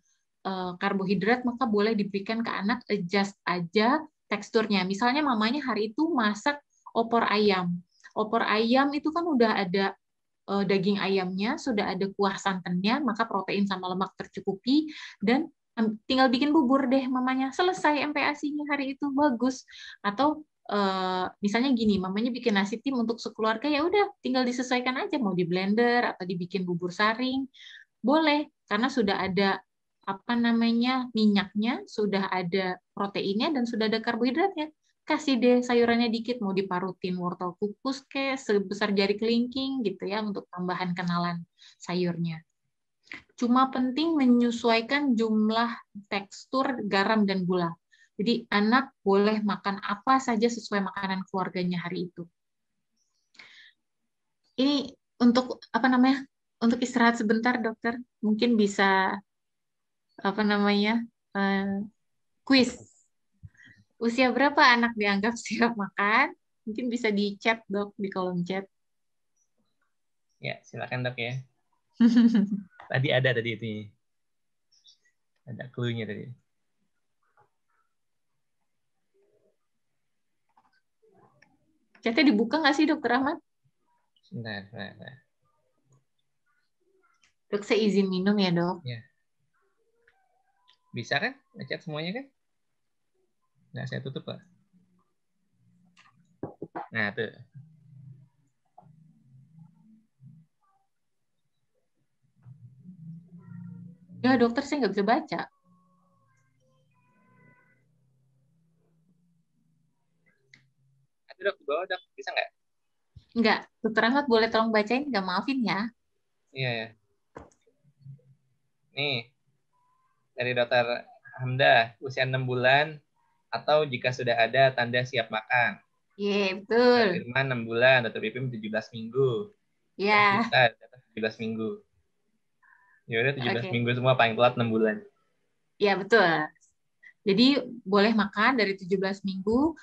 karbohidrat, maka boleh diberikan ke anak, adjust aja teksturnya. Misalnya mamanya hari itu masak opor ayam. Opor ayam itu kan udah ada daging ayamnya, sudah ada kuah santannya, maka protein sama lemak tercukupi, dan tinggal bikin bubur deh mamanya. Selesai MPASI-nya hari itu, bagus. Atau misalnya gini, mamanya bikin nasi tim untuk sekeluarga, ya udah tinggal disesuaikan aja, mau di blender atau dibikin bubur saring, boleh, karena sudah ada apa namanya minyaknya, sudah ada proteinnya, dan sudah ada karbohidratnya. Kasih deh sayurannya dikit, mau diparutin wortel kukus kayak sebesar jari kelingking gitu ya, untuk tambahan kenalan sayurnya. Cuma penting menyesuaikan jumlah, tekstur, garam, dan gula. Jadi anak boleh makan apa saja sesuai makanan keluarganya hari itu. Ini untuk apa namanya? Untuk istirahat sebentar, dokter. Mungkin bisa apa namanya? Quiz. Usia berapa anak dianggap siap makan? Mungkin bisa di chat, Dok, di kolom chat. Ya, silakan, Dok ya. Tadi ada itu. Ada clue-nya tadi. Chatnya dibuka nggak sih, Dokter Ahmad? Sebentar. Dok, saya izin minum ya, Dok. Ya. Bisa kan? Ngechat semuanya kan? Nggak, saya tutup, Pak. Nah, tuh. Ya, dokter, saya nggak bisa baca. Ada, Dok, di bawah, Dok. Bisa nggak? Nggak. Dokter Ahmad boleh tolong bacain? Nggak, maafin ya. Iya, ya. Nih, dari Dokter Hamdah, usia 6 bulan, atau jika sudah ada tanda siap makan. Iya, betul. Dokter Irman 6 bulan, Dokter Pipim 17 minggu. Ya. Kita 17 minggu. Ya udah 17 Oke. minggu semua, paling telat 6 bulan. Ya, betul. Jadi boleh makan dari 17 minggu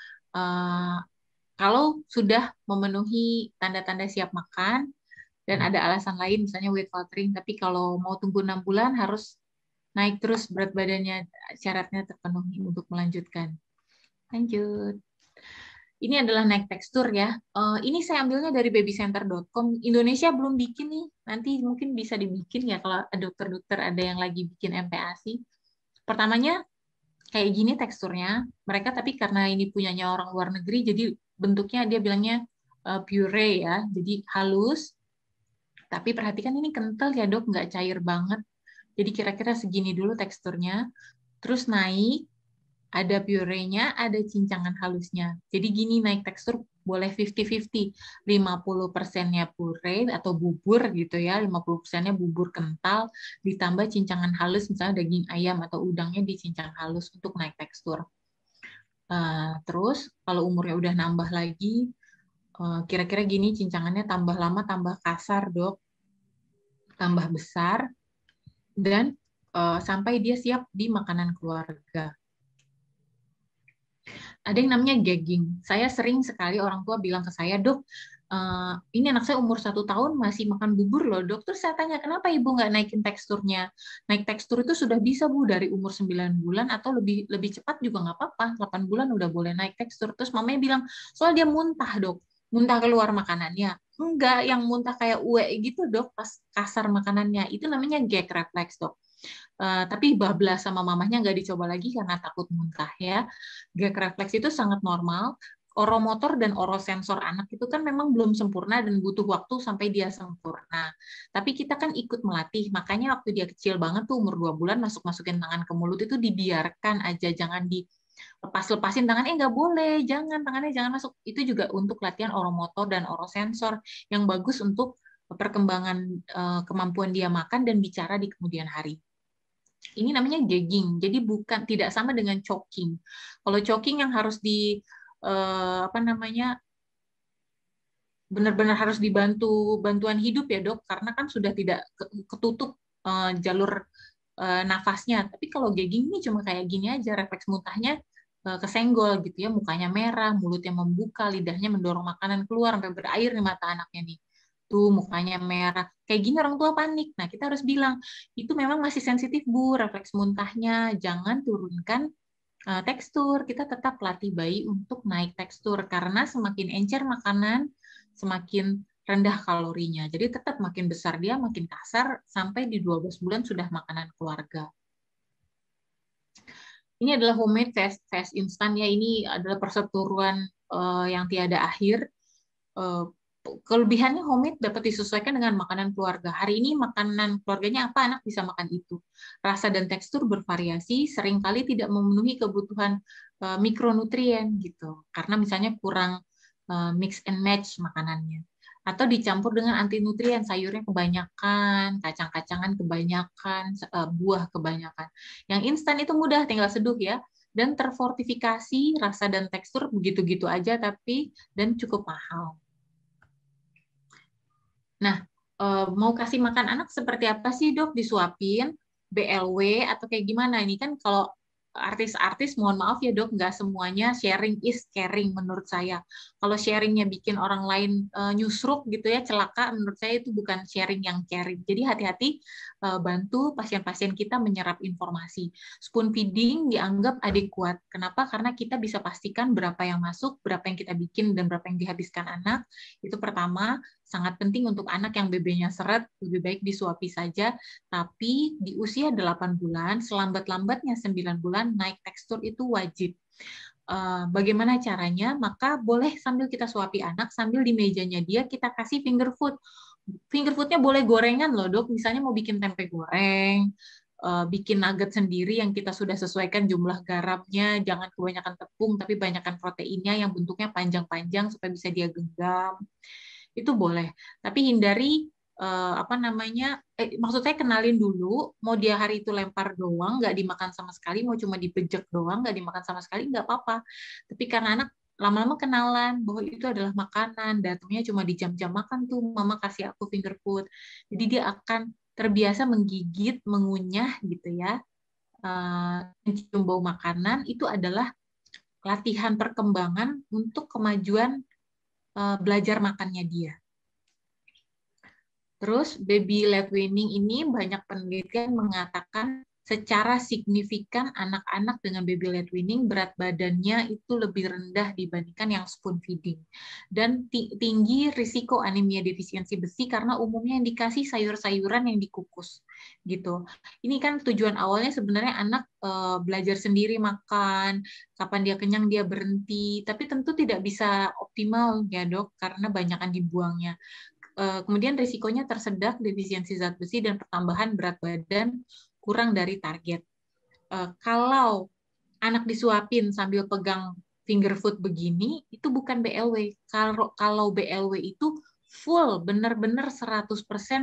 kalau sudah memenuhi tanda-tanda siap makan dan ada alasan lain, misalnya weight watering. Tapi kalau mau tunggu 6 bulan harus naik terus berat badannya, syaratnya terpenuhi untuk melanjutkan. Lanjut. Ini adalah naik tekstur ya. Ini saya ambilnya dari babycenter.com. Indonesia belum bikin nih. Nanti mungkin bisa dibikin ya kalau dokter-dokter ada yang lagi bikin MPASI. Pertamanya kayak gini teksturnya. Mereka tapi karena ini punyanya orang luar negeri, jadi bentuknya dia bilangnya puree ya. Jadi halus. Tapi perhatikan ini kental ya, Dok, nggak cair banget. Jadi kira-kira segini dulu teksturnya. Terus naik, ada puree-nya, ada cincangan halusnya. Jadi gini naik tekstur boleh 50-50. 50%-nya puree atau bubur gitu ya, 50%-nya bubur kental, ditambah cincangan halus, misalnya daging ayam atau udangnya dicincang halus untuk naik tekstur. Terus kalau umurnya udah nambah lagi, kira-kira gini cincangannya tambah lama tambah kasar dok, tambah besar, dan sampai dia siap di makanan keluarga. Ada yang namanya gagging. Saya sering sekali orang tua bilang ke saya, dok, ini anak saya umur 1 tahun masih makan bubur loh dok. Terus saya tanya, kenapa ibu nggak naikin teksturnya? Naik tekstur itu sudah bisa bu dari umur 9 bulan atau lebih cepat juga nggak apa-apa. 8 bulan udah boleh naik tekstur. Terus mamanya bilang, soal dia muntah dok. Muntah keluar makanannya. Enggak, yang muntah kayak ue gitu dok, pas kasar makanannya. Itu namanya gag reflex dok. Tapi bablas sama mamahnya nggak dicoba lagi karena takut muntah ya. Gag refleks itu sangat normal. Oromotor dan orosensor anak itu kan memang belum sempurna dan butuh waktu sampai dia sempurna. Tapi kita kan ikut melatih, makanya waktu dia kecil banget tuh umur 2 bulan masuk-masukin tangan ke mulut itu dibiarkan aja, jangan dilepas-lepasin tangan, nggak boleh, jangan, tangannya jangan masuk. Itu juga untuk latihan oromotor dan orosensor yang bagus untuk perkembangan kemampuan dia makan dan bicara di kemudian hari. Ini namanya gagging, jadi tidak sama dengan choking. Kalau choking yang harus benar-benar harus dibantu bantuan hidup ya dok, karena kan sudah tidak ketutup jalur nafasnya. Tapi kalau gagging ini cuma kayak gini aja, refleks muntahnya kesenggol gitu ya, mukanya merah, mulutnya membuka, lidahnya mendorong makanan keluar sampai berair nih mata anaknya nih. Tuh mukanya merah. Kayak gini orang tua panik. Nah, kita harus bilang, itu memang masih sensitif Bu, refleks muntahnya. Jangan turunkan tekstur. Kita tetap latih bayi untuk naik tekstur karena semakin encer makanan, semakin rendah kalorinya. Jadi tetap makin besar dia, makin kasar sampai di 12 bulan sudah makanan keluarga. Ini adalah homemade fast instan ya. Ini adalah perseteruan yang tiada akhir. Kelebihannya homemade dapat disesuaikan dengan makanan keluarga. Hari ini makanan keluarganya apa, anak bisa makan itu. Rasa dan tekstur bervariasi, seringkali tidak memenuhi kebutuhan mikronutrien gitu. Karena misalnya kurang mix and match makanannya. Atau dicampur dengan anti nutrien, sayurnya kebanyakan, kacang-kacangan kebanyakan, buah kebanyakan. Yang instan itu mudah, tinggal seduh ya. Dan terfortifikasi, rasa dan tekstur begitu-gitu aja, dan cukup mahal. Nah, mau kasih makan anak seperti apa sih dok? Disuapin, BLW, atau kayak gimana? Ini kan kalau artis-artis, mohon maaf ya dok, nggak semuanya sharing is caring menurut saya. Kalau sharingnya bikin orang lain nyusruk gitu ya, celaka, menurut saya itu bukan sharing yang caring. Jadi hati-hati bantu pasien-pasien kita menyerap informasi. Spoon feeding dianggap adekuat. Kenapa? Karena kita bisa pastikan berapa yang masuk, berapa yang kita bikin, dan berapa yang dihabiskan anak. Itu pertama, sangat penting untuk anak yang BB-nya seret, lebih baik disuapi saja, tapi di usia 8 bulan, selambat-lambatnya 9 bulan, naik tekstur itu wajib. Bagaimana caranya? Maka boleh sambil kita suapi anak, sambil di mejanya dia kita kasih finger food. Finger foodnya boleh gorengan loh dok, misalnya mau bikin tempe goreng, bikin nugget sendiri yang kita sudah sesuaikan jumlah garamnya, jangan kebanyakan tepung, tapi banyakkan proteinnya yang bentuknya panjang-panjang supaya bisa dia genggam. Itu boleh, tapi hindari maksud saya kenalin dulu, mau dia hari itu lempar doang, nggak dimakan sama sekali, mau cuma dibejek doang, nggak dimakan sama sekali, nggak apa-apa. Tapi karena anak lama-lama kenalan bahwa itu adalah makanan, datangnya cuma di jam-jam makan tuh, mama kasih aku finger food. Jadi dia akan terbiasa menggigit, mengunyah gitu ya, mencium bau makanan, itu adalah latihan perkembangan untuk kemajuan belajar makannya dia. Terus baby-led weaning ini banyak penelitian mengatakan secara signifikan anak-anak dengan baby-led weaning berat badannya itu lebih rendah dibandingkan yang spoon feeding. Dan tinggi risiko anemia defisiensi besi karena umumnya yang dikasih sayur-sayuran yang dikukus gitu. Ini kan tujuan awalnya sebenarnya anak belajar sendiri makan, kapan dia kenyang dia berhenti, tapi tentu tidak bisa optimal ya dok karena banyakan dibuangnya. Kemudian risikonya tersedak, defisiensi zat besi, dan pertambahan berat badan kurang dari target. Kalau anak disuapin sambil pegang finger food begini, itu bukan BLW. Kalau BLW itu full, benar-benar 100%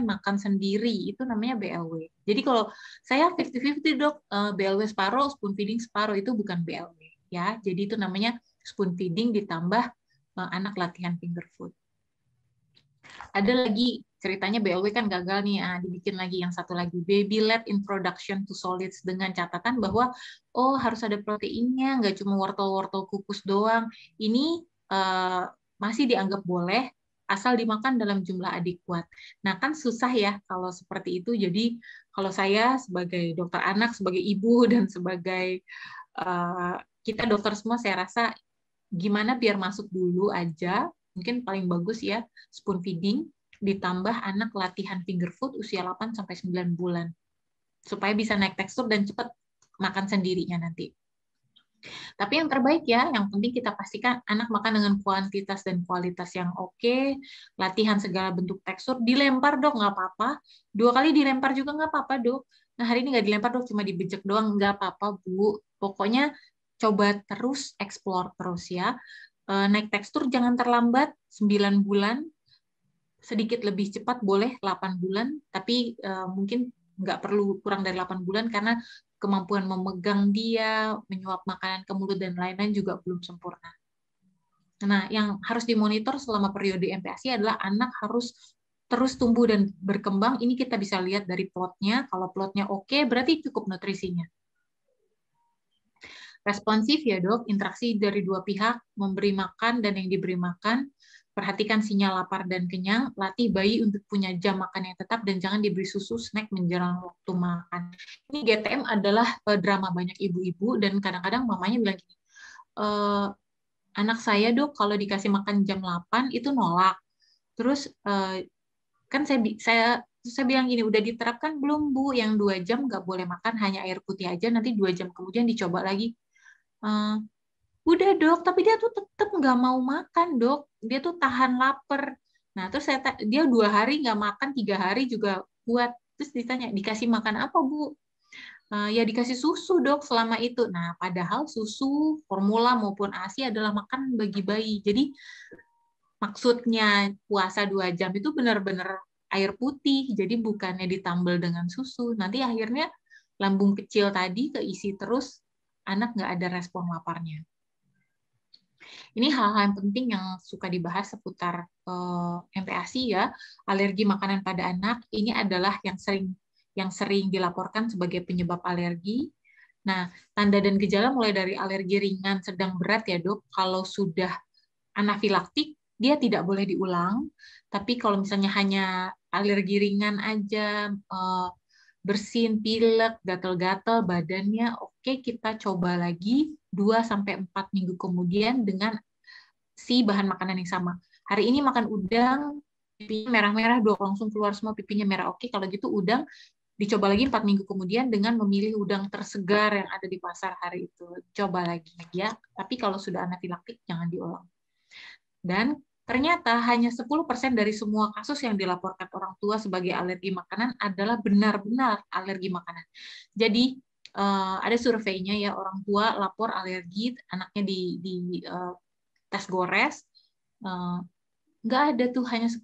makan sendiri, itu namanya BLW. Jadi kalau saya 50-50 dok, BLW separuh, spoon feeding separuh, itu bukan BLW. Ya, jadi itu namanya spoon feeding ditambah anak latihan finger food. Ada lagi ceritanya BLW kan gagal nih, dibikin lagi yang satu lagi, baby led introduction to solids, dengan catatan bahwa harus ada proteinnya, nggak cuma wortel-wortel kukus doang. Ini masih dianggap boleh asal dimakan dalam jumlah adekuat. Nah kan susah ya kalau seperti itu. Jadi kalau saya sebagai dokter anak, sebagai ibu dan sebagai kita dokter semua, saya rasa gimana biar masuk dulu aja, mungkin paling bagus ya spoon feeding ditambah anak latihan finger food usia 8-9 bulan supaya bisa naik tekstur dan cepat makan sendirinya nanti. Tapi yang terbaik ya, yang penting kita pastikan anak makan dengan kuantitas dan kualitas yang oke, latihan segala bentuk tekstur, dilempar dok nggak apa-apa, 2 kali dilempar juga nggak apa-apa dok. Nah hari ini nggak dilempar dok, cuma dibejek doang, nggak apa-apa Bu. Pokoknya coba terus, explore terus ya. Naik tekstur jangan terlambat, 9 bulan, sedikit lebih cepat boleh 8 bulan, tapi mungkin nggak perlu kurang dari 8 bulan karena kemampuan memegang dia, menyuap makanan ke mulut dan lain-lain juga belum sempurna. Nah, yang harus dimonitor selama periode MPASI adalah anak harus terus tumbuh dan berkembang. Ini kita bisa lihat dari plotnya. Kalau plotnya oke, berarti cukup nutrisinya. Responsif ya dok, interaksi dari dua pihak, memberi makan dan yang diberi makan, perhatikan sinyal lapar dan kenyang, latih bayi untuk punya jam makan yang tetap, dan jangan diberi susu snack menjelang waktu makan. Ini GTM adalah drama banyak ibu-ibu, dan kadang-kadang mamanya bilang gini, anak saya dok kalau dikasih makan jam 8 itu nolak. Terus kan saya bilang gini, udah diterapkan belum Bu, yang 2 jam nggak boleh makan, hanya air putih aja, nanti 2 jam kemudian dicoba lagi. Udah dok, tapi dia tuh tetap nggak mau makan dok, dia tuh tahan lapar. Nah terus dia 2 hari nggak makan, 3 hari juga kuat. Terus ditanya, dikasih makan apa Bu? Ya dikasih susu dok selama itu. Nah padahal susu formula maupun ASI adalah makan bagi bayi. Jadi maksudnya puasa 2 jam itu benar-benar air putih, jadi bukannya ditambal dengan susu. Nanti akhirnya lambung kecil tadi keisi terus, anak nggak ada respon laparnya. Ini hal-hal yang penting yang suka dibahas seputar MPASI ya, alergi makanan pada anak. Ini adalah yang sering dilaporkan sebagai penyebab alergi. Nah, tanda dan gejala mulai dari alergi ringan, sedang, berat ya dok. Kalau sudah anafilaktik, dia tidak boleh diulang. Tapi kalau misalnya hanya alergi ringan aja, bersin, pilek, gatal-gatal badannya, oke, kita coba lagi 2-4 minggu kemudian dengan si bahan makanan yang sama. Hari ini makan udang, pipinya merah-merah, dok, langsung keluar semua pipinya merah. Oke, kalau gitu udang dicoba lagi 4 minggu kemudian dengan memilih udang tersegar yang ada di pasar hari itu. Coba lagi ya. Tapi kalau sudah anafilaktik jangan diulang. Dan ternyata hanya 10% dari semua kasus yang dilaporkan orang tua sebagai alergi makanan adalah benar-benar alergi makanan. Jadi ada surveinya ya, orang tua lapor alergi anaknya di tes gores, nggak ada tuh, hanya 10%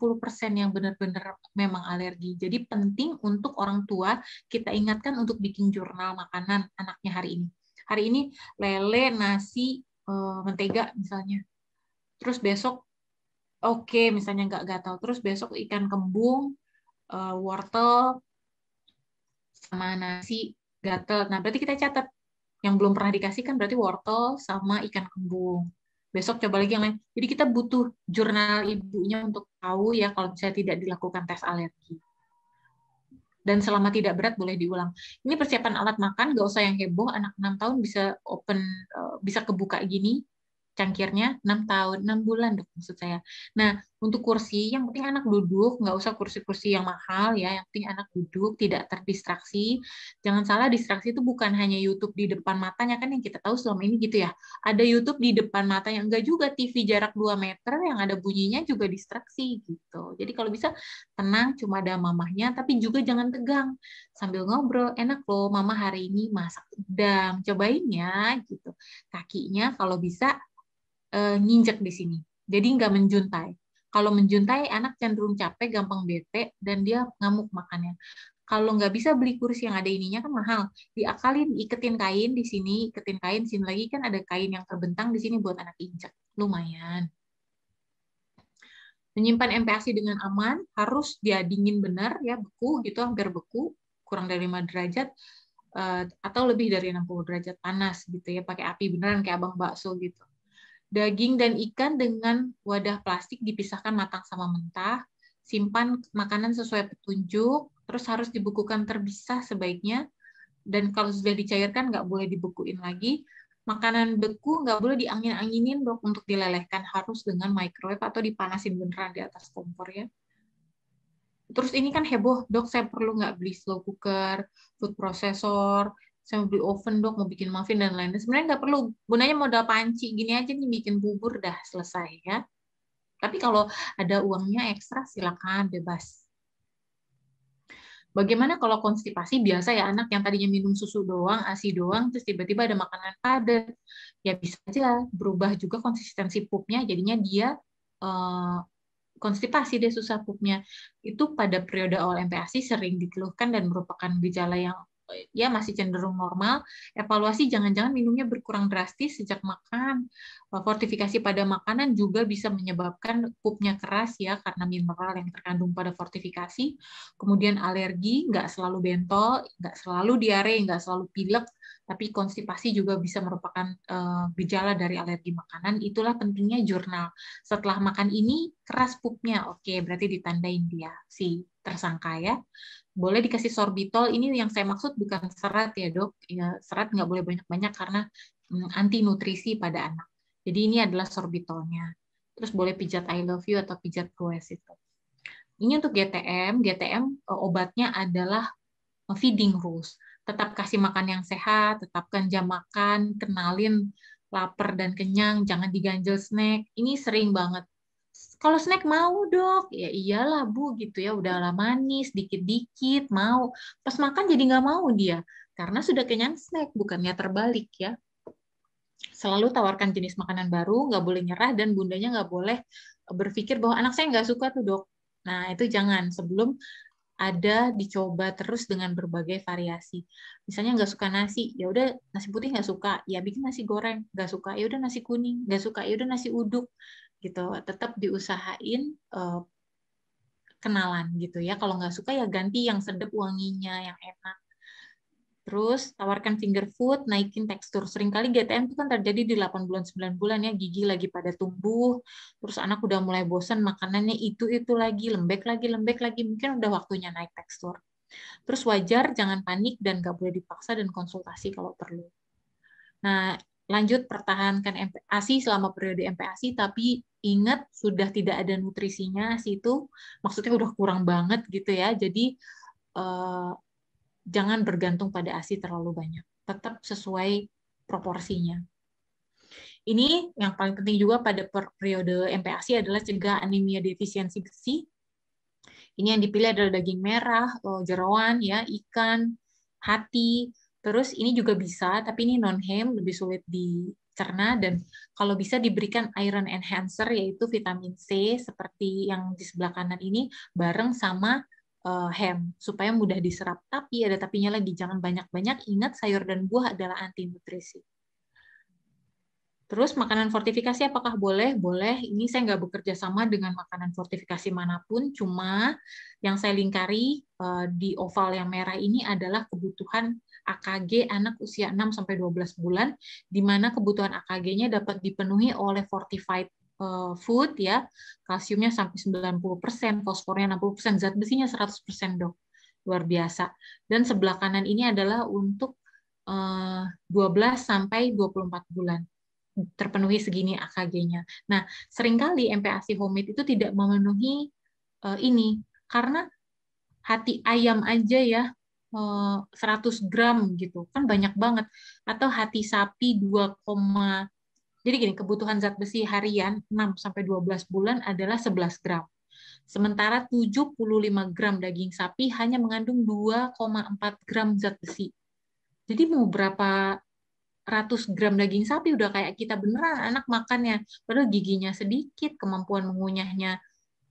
yang benar-benar memang alergi. Jadi penting untuk orang tua kita ingatkan untuk bikin jurnal makanan anaknya hari ini. Hari ini lele, nasi, mentega misalnya. Terus besok misalnya nggak gatal. Terus besok ikan kembung, wortel, sama nasi gatal. Nah, berarti kita catat. Yang belum pernah dikasih kan berarti wortel sama ikan kembung. Besok coba lagi yang lain. Jadi kita butuh jurnal ibunya untuk tahu ya kalau misalnya tidak dilakukan tes alergi. Dan selama tidak berat boleh diulang. Ini persiapan alat makan, nggak usah yang heboh. Anak 6 tahun bisa kebuka gini cangkirnya, 6 tahun, 6 bulan dok maksud saya. Nah, untuk kursi, yang penting anak duduk, nggak usah kursi-kursi yang mahal ya, yang penting anak duduk, tidak terdistraksi. Jangan salah, distraksi itu bukan hanya YouTube di depan matanya, kan yang kita tahu selama ini gitu ya. Ada YouTube di depan matanya, enggak juga, TV jarak 2 meter yang ada bunyinya juga distraksi gitu. Jadi kalau bisa tenang, cuma ada mamahnya, tapi juga jangan tegang. Sambil ngobrol, enak loh, mama hari ini masak udang, cobain ya gitu. Kakinya kalau bisa nginjek di sini. Jadi nggak menjuntai. Kalau menjuntai, anak cenderung capek, gampang bete, dan dia ngamuk makannya. Kalau nggak bisa beli kursi yang ada ininya kan mahal. Diakalin, iketin kain di sini, iketin kain, sini lagi kan ada kain yang terbentang di sini buat anak injek. Lumayan. Menyimpan MPASI dengan aman, harus dia dingin benar, ya beku gitu, hampir beku, kurang dari 5 derajat, atau lebih dari 60 derajat panas gitu ya, pakai api beneran kayak abang bakso gitu. Daging dan ikan dengan wadah plastik dipisahkan matang sama mentah, simpan makanan sesuai petunjuk, terus harus dibekukan terpisah sebaiknya, dan kalau sudah dicairkan nggak boleh dibekuin lagi. Makanan beku nggak boleh diangin-anginin dok untuk dilelehkan, harus dengan microwave atau dipanasin beneran di atas kompor ya. Terus ini kan heboh dok, saya perlu nggak beli slow cooker, food processor, saya mau beli oven dok, mau bikin muffin dan lain-lain. Sebenarnya nggak perlu, gunanya modal panci gini aja nih, bikin bubur dah selesai ya. Tapi kalau ada uangnya ekstra silakan bebas. Bagaimana kalau konstipasi biasa ya, anak yang tadinya minum susu doang, ASI doang, terus tiba-tiba ada makanan padat, ya bisa aja berubah juga konsistensi pupnya, jadinya dia konstipasi, dia susah pupnya. Itu pada periode awal MPASI sering dikeluhkan dan merupakan gejala yang ya masih cenderung normal. Evaluasi jangan-jangan minumnya berkurang drastis sejak makan. Fortifikasi pada makanan juga bisa menyebabkan pupnya keras ya, karena mineral yang terkandung pada fortifikasi. Kemudian alergi, nggak selalu bentol, nggak selalu diare, nggak selalu pilek, tapi konstipasi juga bisa merupakan gejala dari alergi makanan. Itulah pentingnya jurnal. Setelah makan ini keras pupnya, oke, berarti ditandain dia si tersangka ya. Boleh dikasih sorbitol, ini yang saya maksud bukan serat ya dok, ya, serat nggak boleh banyak-banyak karena anti nutrisi pada anak. Jadi ini adalah sorbitolnya. Terus boleh pijat I love you atau pijat goes itu. Ini untuk GTM, obatnya adalah feeding rules. Tetap kasih makan yang sehat, tetapkan jam makan, kenalin lapar dan kenyang, jangan diganjel snack. Ini sering banget. Kalau snack mau dok, ya iyalah bu gitu ya, udahlah manis, dikit-dikit mau. Pas makan jadi nggak mau dia, karena sudah kenyang snack, bukannya terbalik ya. Selalu tawarkan jenis makanan baru, nggak boleh nyerah, dan bundanya nggak boleh berpikir bahwa anak saya nggak suka tuh dok. Nah itu jangan, sebelum ada dicoba terus dengan berbagai variasi. Misalnya nggak suka nasi, ya udah nasi putih nggak suka, ya bikin nasi goreng. Nggak suka, ya udah nasi kuning. Nggak suka, ya udah nasi uduk. Gitu. Tetap diusahain kenalan gitu ya. Kalau nggak suka ya ganti yang sedap wanginya, yang enak. Terus tawarkan finger food, naikin tekstur. Seringkali GTM itu kan terjadi di 8 bulan 9 bulan ya, gigi lagi pada tumbuh, terus anak udah mulai bosan makanannya itu lagi, lembek lagi, mungkin udah waktunya naik tekstur. Terus wajar, jangan panik dan nggak boleh dipaksa, dan konsultasi kalau perlu. Nah, lanjut pertahankan MPASI selama periode MPASI, tapi ingat sudah tidak ada nutrisinya ASI itu, maksudnya udah kurang banget gitu ya. Jadi jangan bergantung pada ASI terlalu banyak. Tetap sesuai proporsinya. Ini yang paling penting juga pada periode MPASI adalah cegah anemia defisiensi besi. Ini yang dipilih adalah daging merah, jeroan, ya, ikan, hati. Terus ini juga bisa, tapi ini non-hem, lebih sulit dicerna, dan kalau bisa diberikan iron enhancer, yaitu vitamin C, seperti yang di sebelah kanan ini, bareng sama hem supaya mudah diserap. Tapi ada tapinya lagi, jangan banyak-banyak. Ingat sayur dan buah adalah anti nutrisi. Terus makanan fortifikasi apakah boleh? Boleh. Ini saya nggak bekerja sama dengan makanan fortifikasi manapun, cuma yang saya lingkari di oval yang merah ini adalah kebutuhan AKG anak usia 6-12 bulan, di mana kebutuhan AKG-nya dapat dipenuhi oleh fortified food ya, kalsiumnya sampai 90%, fosfornya 60%, zat besinya 100% dok. Luar biasa. Dan sebelah kanan ini adalah untuk 12-24 bulan. Terpenuhi segini AKG-nya. Nah, seringkali MPASI homemade itu tidak memenuhi ini, karena hati ayam aja ya 100 gram gitu, kan banyak banget. Atau hati sapi 2, jadi gini, kebutuhan zat besi harian 6-12 bulan adalah 11 gram. Sementara 75 gram daging sapi hanya mengandung 2,4 gram zat besi. Jadi mau berapa ratus gram daging sapi udah kayak kita beneran anak makannya, padahal giginya sedikit, kemampuan mengunyahnya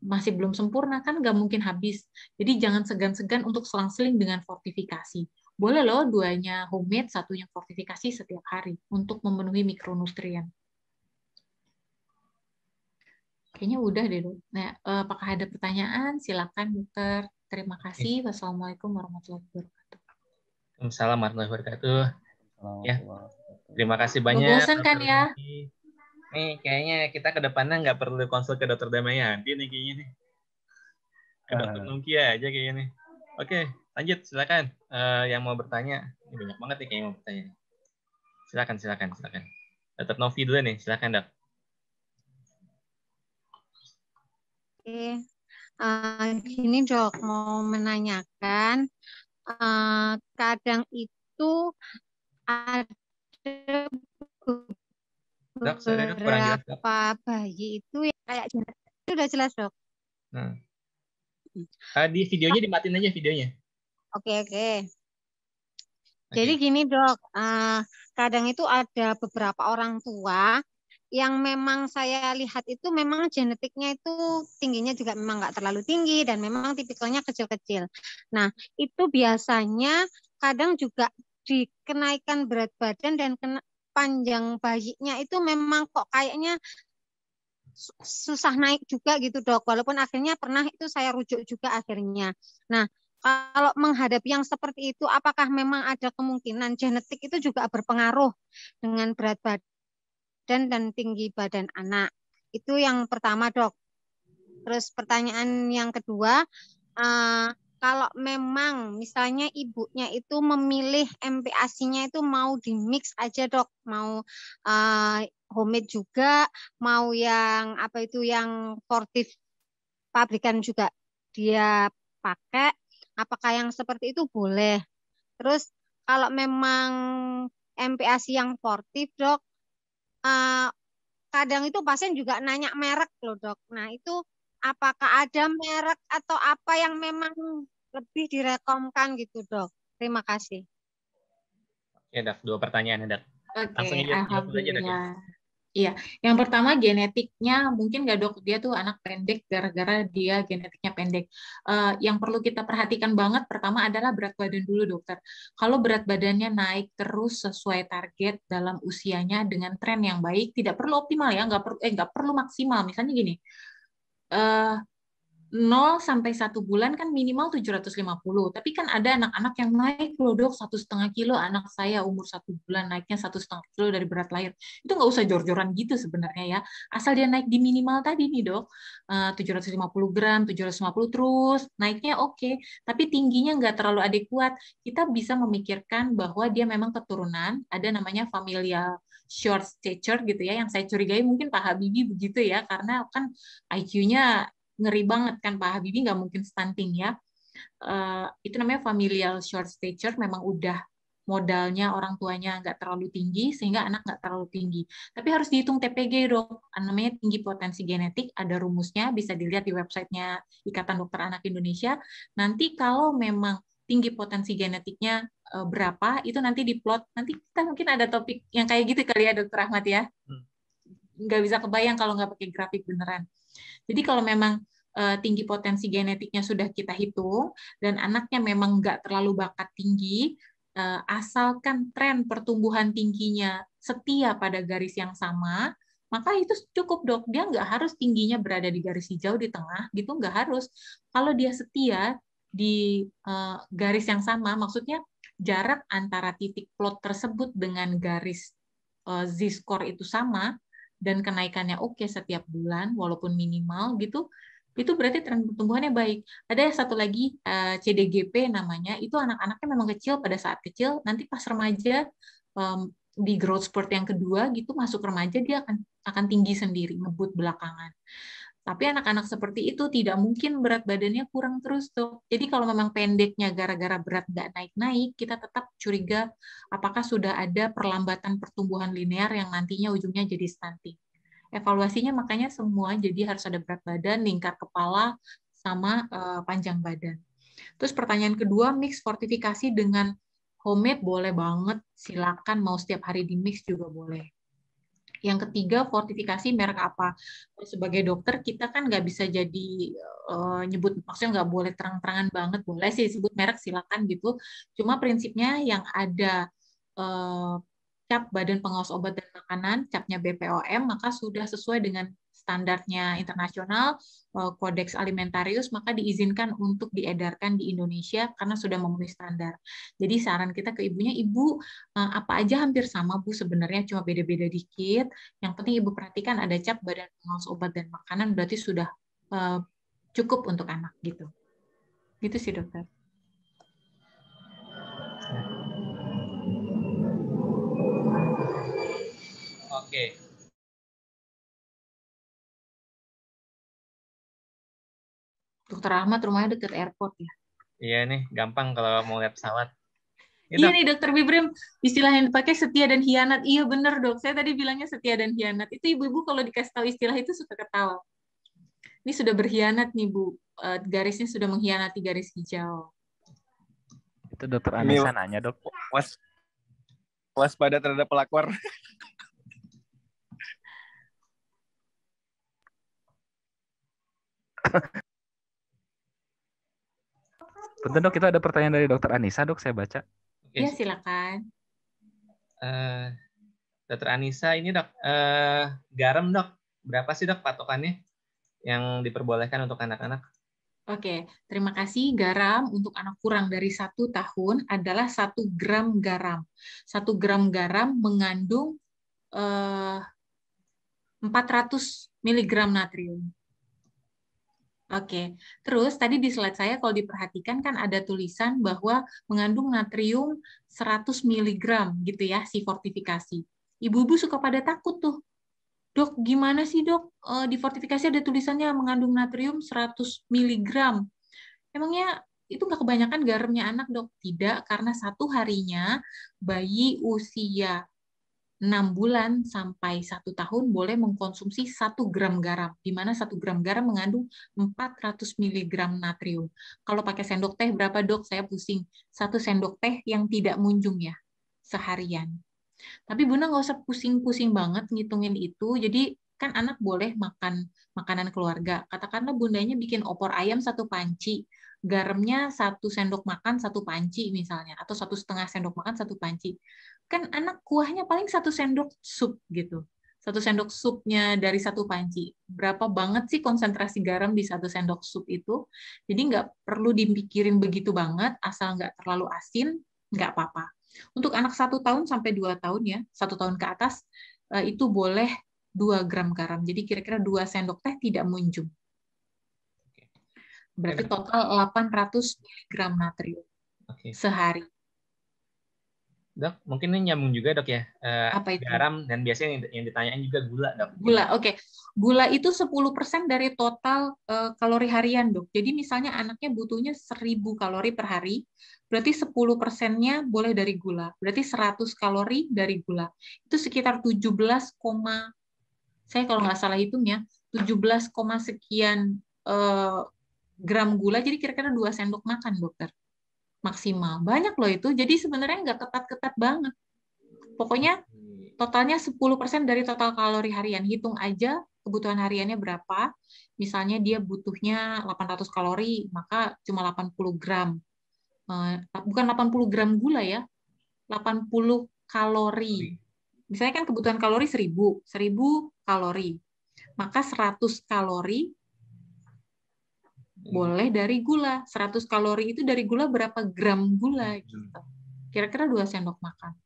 masih belum sempurna, kan nggak mungkin habis. Jadi jangan segan-segan untuk selang-seling dengan fortifikasi. Boleh loh duanya homemade, satunya fortifikasi setiap hari untuk memenuhi mikronutrien. Kayaknya udah deh, Dok. Nah, apakah ada pertanyaan? Silakan, Dokter. Terima kasih. Wassalamualaikum warahmatullahi wabarakatuh. Waalaikumsalam warahmatullahi wabarakatuh. Ya, terima kasih Nggak banyak. bosan kan Dr. ya? Nungki. Nih, kayaknya kita ke depannya nggak perlu konsul ke Dokter Damayanti nih kayaknya nih. Ke Dokter Nungki aja kayaknya nih. Oke, lanjut. Silakan. Yang mau bertanya. Ini banyak banget nih kayaknya mau bertanya. Silakan. Dokter Novi dulu nih. Silakan, Dok. Oke, gini Dok, mau menanyakan, kadang itu ada Dok, sorry, Dok, kurang jelas, Dok. beberapa bayi itu yang kayak itu udah jelas Dok. Di videonya dimatiin aja videonya. Oke. Jadi gini Dok, kadang itu ada beberapa orang tua yang memang saya lihat itu memang genetiknya itu tingginya juga memang nggak terlalu tinggi dan memang tipikalnya kecil-kecil. Nah, itu biasanya kadang juga dikenaikan berat badan dan panjang bayinya itu memang kok kayaknya susah naik juga gitu Dok. Walaupun akhirnya pernah itu saya rujuk juga akhirnya. Nah, kalau menghadapi yang seperti itu, apakah memang ada kemungkinan genetik itu juga berpengaruh dengan berat badan dan tinggi badan anak? Itu yang pertama, Dok. Terus pertanyaan yang kedua, kalau memang misalnya ibunya itu memilih MPASI-nya itu mau di-mix aja, Dok. Mau homemade juga, mau yang apa itu yang sportif pabrikan juga dia pakai. Apakah yang seperti itu boleh? Terus kalau memang MPASI yang sportif, Dok, kadang itu pasien juga nanya merek loh, Dok. Nah, itu apakah ada merek atau apa yang memang lebih direkomkan gitu, Dok? Terima kasih. Oke, Dok. 2 pertanyaan, Dok. Langsung Oke, jawab aja, Dok. alhamdulillah. Iya, yang pertama genetiknya mungkin nggak Dok, dia tuh anak pendek gara-gara dia genetiknya pendek. Yang perlu kita perhatikan banget pertama adalah berat badan dulu Dokter. Kalau berat badannya naik terus sesuai target dalam usianya dengan tren yang baik, tidak perlu optimal ya, nggak perlu maksimal. Misalnya gini, 0 sampai 1 bulan kan minimal 750. Tapi kan ada anak-anak yang naik loh Dok, 1,5 kilo. Anak saya umur 1 bulan naiknya 1,5 kilo dari berat lahir. Itu nggak usah jor-joran gitu sebenarnya ya. Asal dia naik di minimal tadi nih Dok, 750 gram, 750 terus, naiknya oke. Tapi tingginya nggak terlalu adekuat. Kita bisa memikirkan bahwa dia memang keturunan, ada namanya familial short stature gitu ya, yang saya curigai mungkin Pak Habibie begitu ya, karena kan IQ-nya ngeri banget kan Pak Habibie, nggak mungkin stunting ya. Itu namanya familial short stature, memang udah modalnya orang tuanya nggak terlalu tinggi sehingga anak nggak terlalu tinggi. Tapi harus dihitung TPG Dok, namanya tinggi potensi genetik, ada rumusnya, bisa dilihat di websitenya Ikatan Dokter Anak Indonesia. Nanti kalau memang tinggi potensi genetiknya berapa, itu nanti diplot. Nanti kita mungkin ada topik yang kayak gitu kali ya Dokter Ahmad ya. Nggak bisa kebayang kalau nggak pakai grafik beneran. Jadi kalau memang tinggi potensi genetiknya sudah kita hitung dan anaknya memang nggak terlalu bakat tinggi, asalkan tren pertumbuhan tingginya setia pada garis yang sama, maka itu cukup Dok. Dia nggak harus tingginya berada di garis hijau di tengah, gitu nggak harus. Kalau dia setia di garis yang sama, maksudnya jarak antara titik plot tersebut dengan garis Z-score itu sama, dan kenaikannya oke setiap bulan walaupun minimal gitu, itu berarti tren pertumbuhannya baik. Ada satu lagi CDGP namanya, itu anak-anaknya memang kecil pada saat kecil, nanti pas remaja di growth spurt yang kedua gitu, masuk remaja dia akan tinggi sendiri, ngebut belakangan. Tapi anak-anak seperti itu tidak mungkin berat badannya kurang terus tuh. Jadi kalau memang pendeknya gara-gara berat nggak naik-naik, kita tetap curiga apakah sudah ada perlambatan pertumbuhan linear yang nantinya ujungnya jadi stunting. Evaluasinya makanya semua jadi harus ada berat badan, lingkar kepala, sama panjang badan. Terus pertanyaan kedua, mix fortifikasi dengan Homemade boleh banget, silakan mau setiap hari di mix juga boleh. Yang ketiga, fortifikasi merek apa? Sebagai dokter kita kan nggak bisa jadi nyebut, maksudnya nggak boleh terang-terangan banget, boleh sih sebut merek silakan gitu. Cuma prinsipnya yang ada cap Badan Pengawas Obat dan Makanan, capnya BPOM, maka sudah sesuai dengan standarnya internasional, Kodeks Alimentarius, maka diizinkan untuk diedarkan di Indonesia karena sudah memenuhi standar. Jadi saran kita ke ibunya, Ibu, apa aja hampir sama, Bu, sebenarnya cuma beda-beda dikit. Yang penting Ibu perhatikan ada cap Badan Pengawas Obat dan Makanan, berarti sudah cukup untuk anak gitu. Gitu sih, dokter. Oke. Dokter Ahmad rumahnya dekat airport ya. Iya nih, gampang kalau mau lihat pesawat. Iya nih Dokter Bibrim, istilah yang dipakai setia dan hianat. Iya bener dok, saya tadi bilangnya setia dan hianat. Itu ibu-ibu kalau dikasih tahu istilah itu suka ketawa. Ini sudah berkhianat nih Bu, garisnya sudah mengkhianati garis hijau. Itu Dokter Anissa nanya dok. Waspada terhadap pelakor. Bentar dok, kita ada pertanyaan dari Dokter Anissa dok, saya baca. Iya silakan. Dokter Anissa ini dok, garam dok, berapa sih dok patokannya yang diperbolehkan untuk anak-anak? Oke, terima kasih. Garam untuk anak kurang dari 1 tahun adalah 1 gram garam. 1 gram garam mengandung 400 mg natrium. Oke, terus tadi di slide saya kalau diperhatikan kan ada tulisan bahwa mengandung natrium 100 mg gitu ya, si fortifikasi. Ibu-ibu suka pada takut tuh. Dok, gimana sih dok? Di fortifikasi ada tulisannya mengandung natrium 100 mg. Emangnya itu nggak kebanyakan garamnya anak dok? Tidak, karena 1 harinya bayi usia 6 bulan sampai 1 tahun boleh mengkonsumsi 1 gram garam, di mana 1 gram garam mengandung 400 mg natrium. Kalau pakai sendok teh berapa dok? Saya pusing. 1 sendok teh yang tidak munjung ya, seharian. Tapi Bunda nggak usah pusing-pusing banget ngitungin itu, jadi kan anak boleh makan makanan keluarga. Katakanlah bundanya bikin opor ayam 1 panci, garamnya 1 sendok makan 1 panci misalnya, atau 1,5 sendok makan 1 panci. Kan anak kuahnya paling 1 sendok sup gitu. 1 sendok supnya dari 1 panci. Berapa banget sih konsentrasi garam di 1 sendok sup itu? Jadi nggak perlu dipikirin begitu banget, asal nggak terlalu asin, nggak apa-apa. Untuk anak 1 tahun sampai 2 tahun ya, 1 tahun ke atas, itu boleh 2 gram garam. Jadi kira-kira 2 sendok teh tidak munjung. Berarti total 800 mg natrium sehari. Dok, mungkin ini nyambung juga dok ya. Apa itu? Garam dan biasanya yang ditanyain juga gula dok. Gula, oke. Gula itu 10% dari total kalori harian dok. Jadi misalnya anaknya butuhnya 1000 kalori per hari, berarti 10%-nya boleh dari gula. Berarti 100 kalori dari gula. Itu sekitar 17, saya kalau nggak salah hitung ya, 17, sekian gram gula, jadi kira-kira 2 sendok makan dokter. Maksimal. Banyak loh itu, jadi sebenarnya nggak ketat-ketat banget. Pokoknya totalnya 10% dari total kalori harian. Hitung aja kebutuhan hariannya berapa. Misalnya dia butuhnya 800 kalori, maka cuma 80 gram. Bukan 80 gram gula ya, 80 kalori. Misalnya kan kebutuhan kalori 1000 kalori. Maka 100 kalori boleh dari gula. 100 kalori itu dari gula berapa gram gula gitu. Kira-kira 2 sendok makan.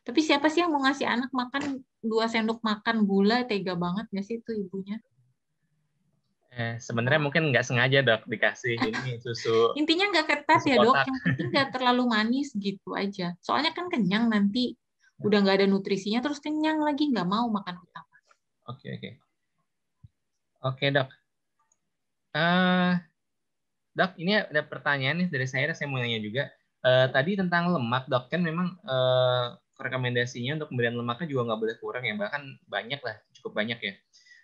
Tapi siapa sih yang mau ngasih anak makan 2 sendok makan gula? Tega banget nggak sih itu ibunya? Sebenarnya mungkin nggak sengaja dok dikasih ini susu. Intinya nggak ketat ya dok, yang penting nggak terlalu manis gitu aja. Soalnya kan kenyang nanti udah nggak ada nutrisinya terus kenyang lagi nggak mau makan utama. Oke dok. Dok, ini ada pertanyaan nih dari saya mau nanya juga. Tadi tentang lemak dok, kan memang rekomendasinya untuk pemberian lemaknya juga nggak boleh kurang ya, bahkan banyak lah, cukup banyak ya.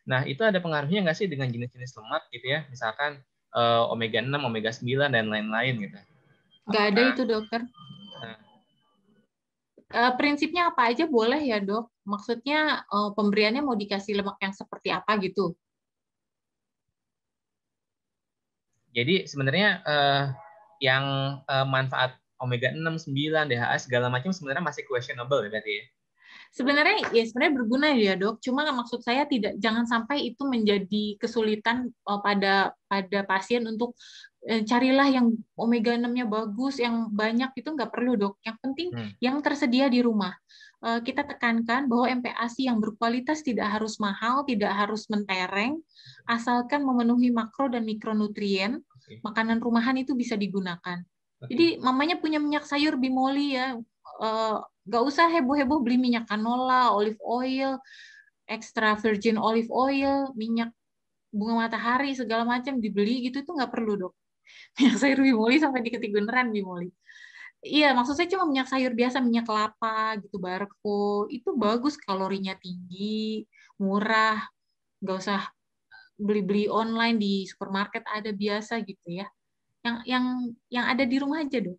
Nah, itu ada pengaruhnya nggak sih dengan jenis-jenis lemak gitu ya? Misalkan omega 6, omega 9, dan lain-lain gitu. Nggak ada itu dokter. Prinsipnya apa aja boleh ya, Dok? Maksudnya pemberiannya mau dikasih lemak yang seperti apa gitu? Jadi sebenarnya yang manfaat omega 6, 9, DHA segala macam sebenarnya masih questionable ya berarti ya. Sebenarnya berguna ya, Dok. Cuma maksud saya jangan sampai itu menjadi kesulitan pada pasien untuk carilah yang omega 6-nya bagus, yang banyak, itu nggak perlu, Dok. Yang penting yang tersedia di rumah. Kita tekankan bahwa MPASI yang berkualitas tidak harus mahal, tidak harus mentereng, asalkan memenuhi makro dan mikronutrien. Makanan rumahan itu bisa digunakan. Jadi mamanya punya minyak sayur Bimoli ya, nggak usah heboh-heboh beli minyak canola, olive oil, extra virgin olive oil, minyak bunga matahari segala macam dibeli gitu, itu nggak perlu, Dok. Minyak sayur Bimoli sampai diketik beneran Bimoli. Iya, maksud saya cuma minyak sayur biasa, minyak kelapa gitu, Barco. Itu bagus, kalorinya tinggi, murah, nggak usah beli-beli online di supermarket, ada biasa gitu ya. Yang ada di rumah aja, Dok.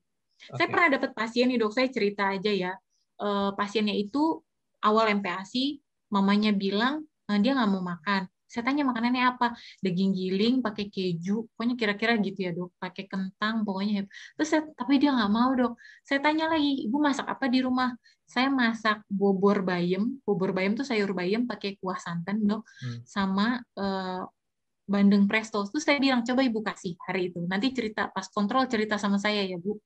Saya pernah dapat pasien nih, Dok, saya cerita aja ya. Pasiennya itu awal MPASI, mamanya bilang dia nggak mau makan. Saya tanya makanannya apa? Daging giling pakai keju, pokoknya kira-kira gitu ya, Dok. Pakai kentang, pokoknya. Tapi dia nggak mau, Dok. Saya tanya lagi, Ibu masak apa di rumah? Saya masak bobor bayam. Bobor bayam tuh sayur bayam pakai kuah santan, Dok. Sama bandeng presto. Terus saya bilang, coba Ibu kasih hari itu. Nanti pas kontrol cerita sama saya ya, Bu.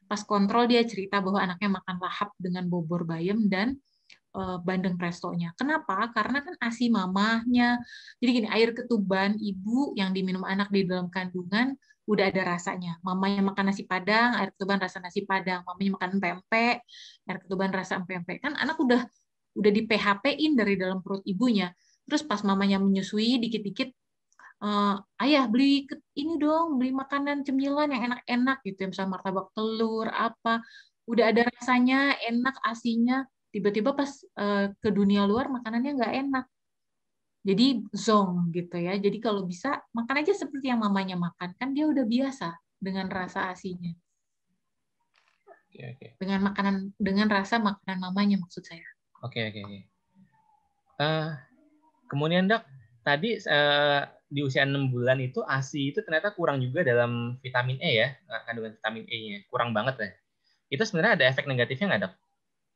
Pas kontrol dia cerita bahwa anaknya makan lahap dengan bobor bayam dan bandeng prestonya. Kenapa? Karena kan ASI mamahnya. Jadi gini, air ketuban ibu yang diminum anak di dalam kandungan udah ada rasanya. Mamanya makan nasi padang, air ketuban rasa nasi padang. Mamanya makan pempek, air ketuban rasa pempek. Kan anak udah di PHP-in dari dalam perut ibunya. Terus pas mamanya menyusui dikit-dikit, ayah beli ini dong, beli makanan cemilan yang enak-enak gitu, misalnya martabak telur apa, udah ada rasanya, enak asinya, tiba-tiba pas ke dunia luar makanannya nggak enak, jadi zonk gitu ya. Jadi kalau bisa makan aja seperti yang mamanya makan, kan dia udah biasa dengan rasa asinya, dengan rasa makanan mamanya maksud saya. Oke. Kemudian, Dok, tadi di usia 6 bulan itu ASI itu ternyata kurang juga dalam vitamin E ya, kandungan vitamin E-nya. Kurang banget ya. Itu sebenarnya ada efek negatifnya nggak, Dok?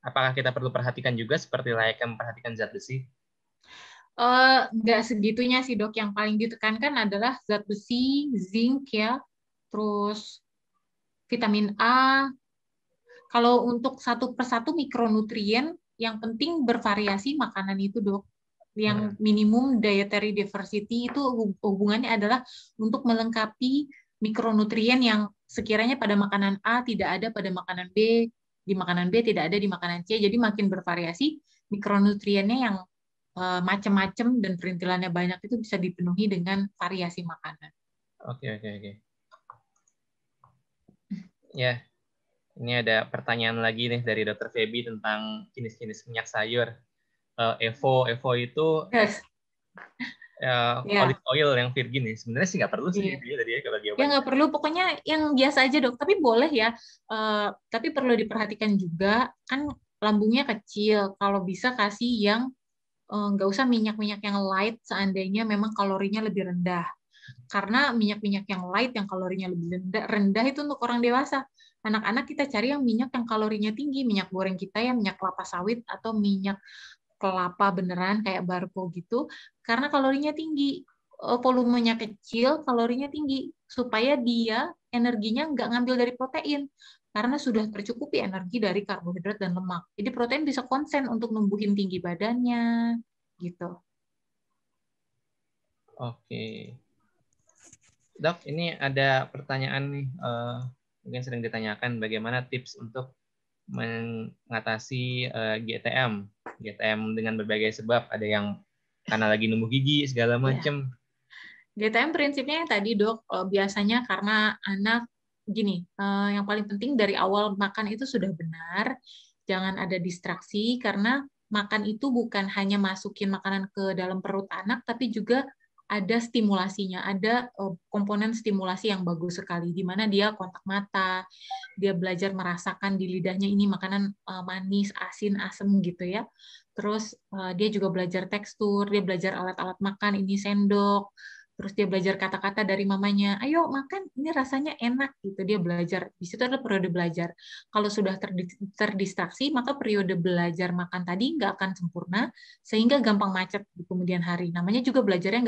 Apakah kita perlu perhatikan juga seperti layaknya memperhatikan zat besi? Nggak segitunya sih, Dok. Yang paling ditekankan adalah zat besi, zinc ya, terus vitamin A. Kalau untuk satu persatu mikronutrien, yang penting bervariasi makanan itu, Dok. Yang minimum dietary diversity itu hubungannya adalah untuk melengkapi mikronutrien yang sekiranya pada makanan A tidak ada pada makanan B, di makanan B tidak ada di makanan C. Jadi makin bervariasi mikronutriennya yang macam-macam dan perintilannya banyak itu bisa dipenuhi dengan variasi makanan. Oke. Ya, ini ada pertanyaan lagi nih dari Dr. Feby tentang jenis-jenis minyak sayur. Evo itu olive oil yang virgin nih. Sebenarnya sih nggak perlu sih dia tadi ya kalau dia. Ya nggak perlu, pokoknya yang biasa aja, Dok. Tapi boleh ya. Tapi perlu diperhatikan juga kan lambungnya kecil. Kalau bisa kasih yang nggak usah minyak-minyak yang light seandainya memang kalorinya lebih rendah. Karena minyak-minyak yang light yang kalorinya lebih rendah itu untuk orang dewasa. Anak-anak kita cari yang minyak yang kalorinya tinggi, minyak goreng kita ya, minyak kelapa sawit atau minyak kelapa beneran kayak Barco gitu, karena kalorinya tinggi, volumenya kecil, kalorinya tinggi, supaya dia energinya nggak ngambil dari protein, karena sudah tercukupi energi dari karbohidrat dan lemak. Jadi protein bisa konsen untuk numbuhin tinggi badannya, gitu. Oke. Dok, ini ada pertanyaan nih, mungkin sering ditanyakan, bagaimana tips untuk mengatasi GTM dengan berbagai sebab, ada yang karena lagi numbuh gigi segala macam. GTM prinsipnya yang tadi, Dok, biasanya karena anak gini, yang paling penting dari awal makan itu sudah benar, jangan ada distraksi, karena makan itu bukan hanya masukin makanan ke dalam perut anak, tapi juga ada stimulasinya, ada komponen stimulasi yang bagus sekali, di mana dia kontak mata, dia belajar merasakan di lidahnya ini makanan manis, asin, asem gitu ya. Terus dia juga belajar tekstur, dia belajar alat-alat makan, ini sendok, terus dia belajar kata-kata dari mamanya, ayo makan, ini rasanya enak gitu. Dia belajar, di situ adalah periode belajar. Kalau sudah terdistraksi, maka periode belajar makan tadi nggak akan sempurna, sehingga gampang macet di kemudian hari. Namanya juga belajarnya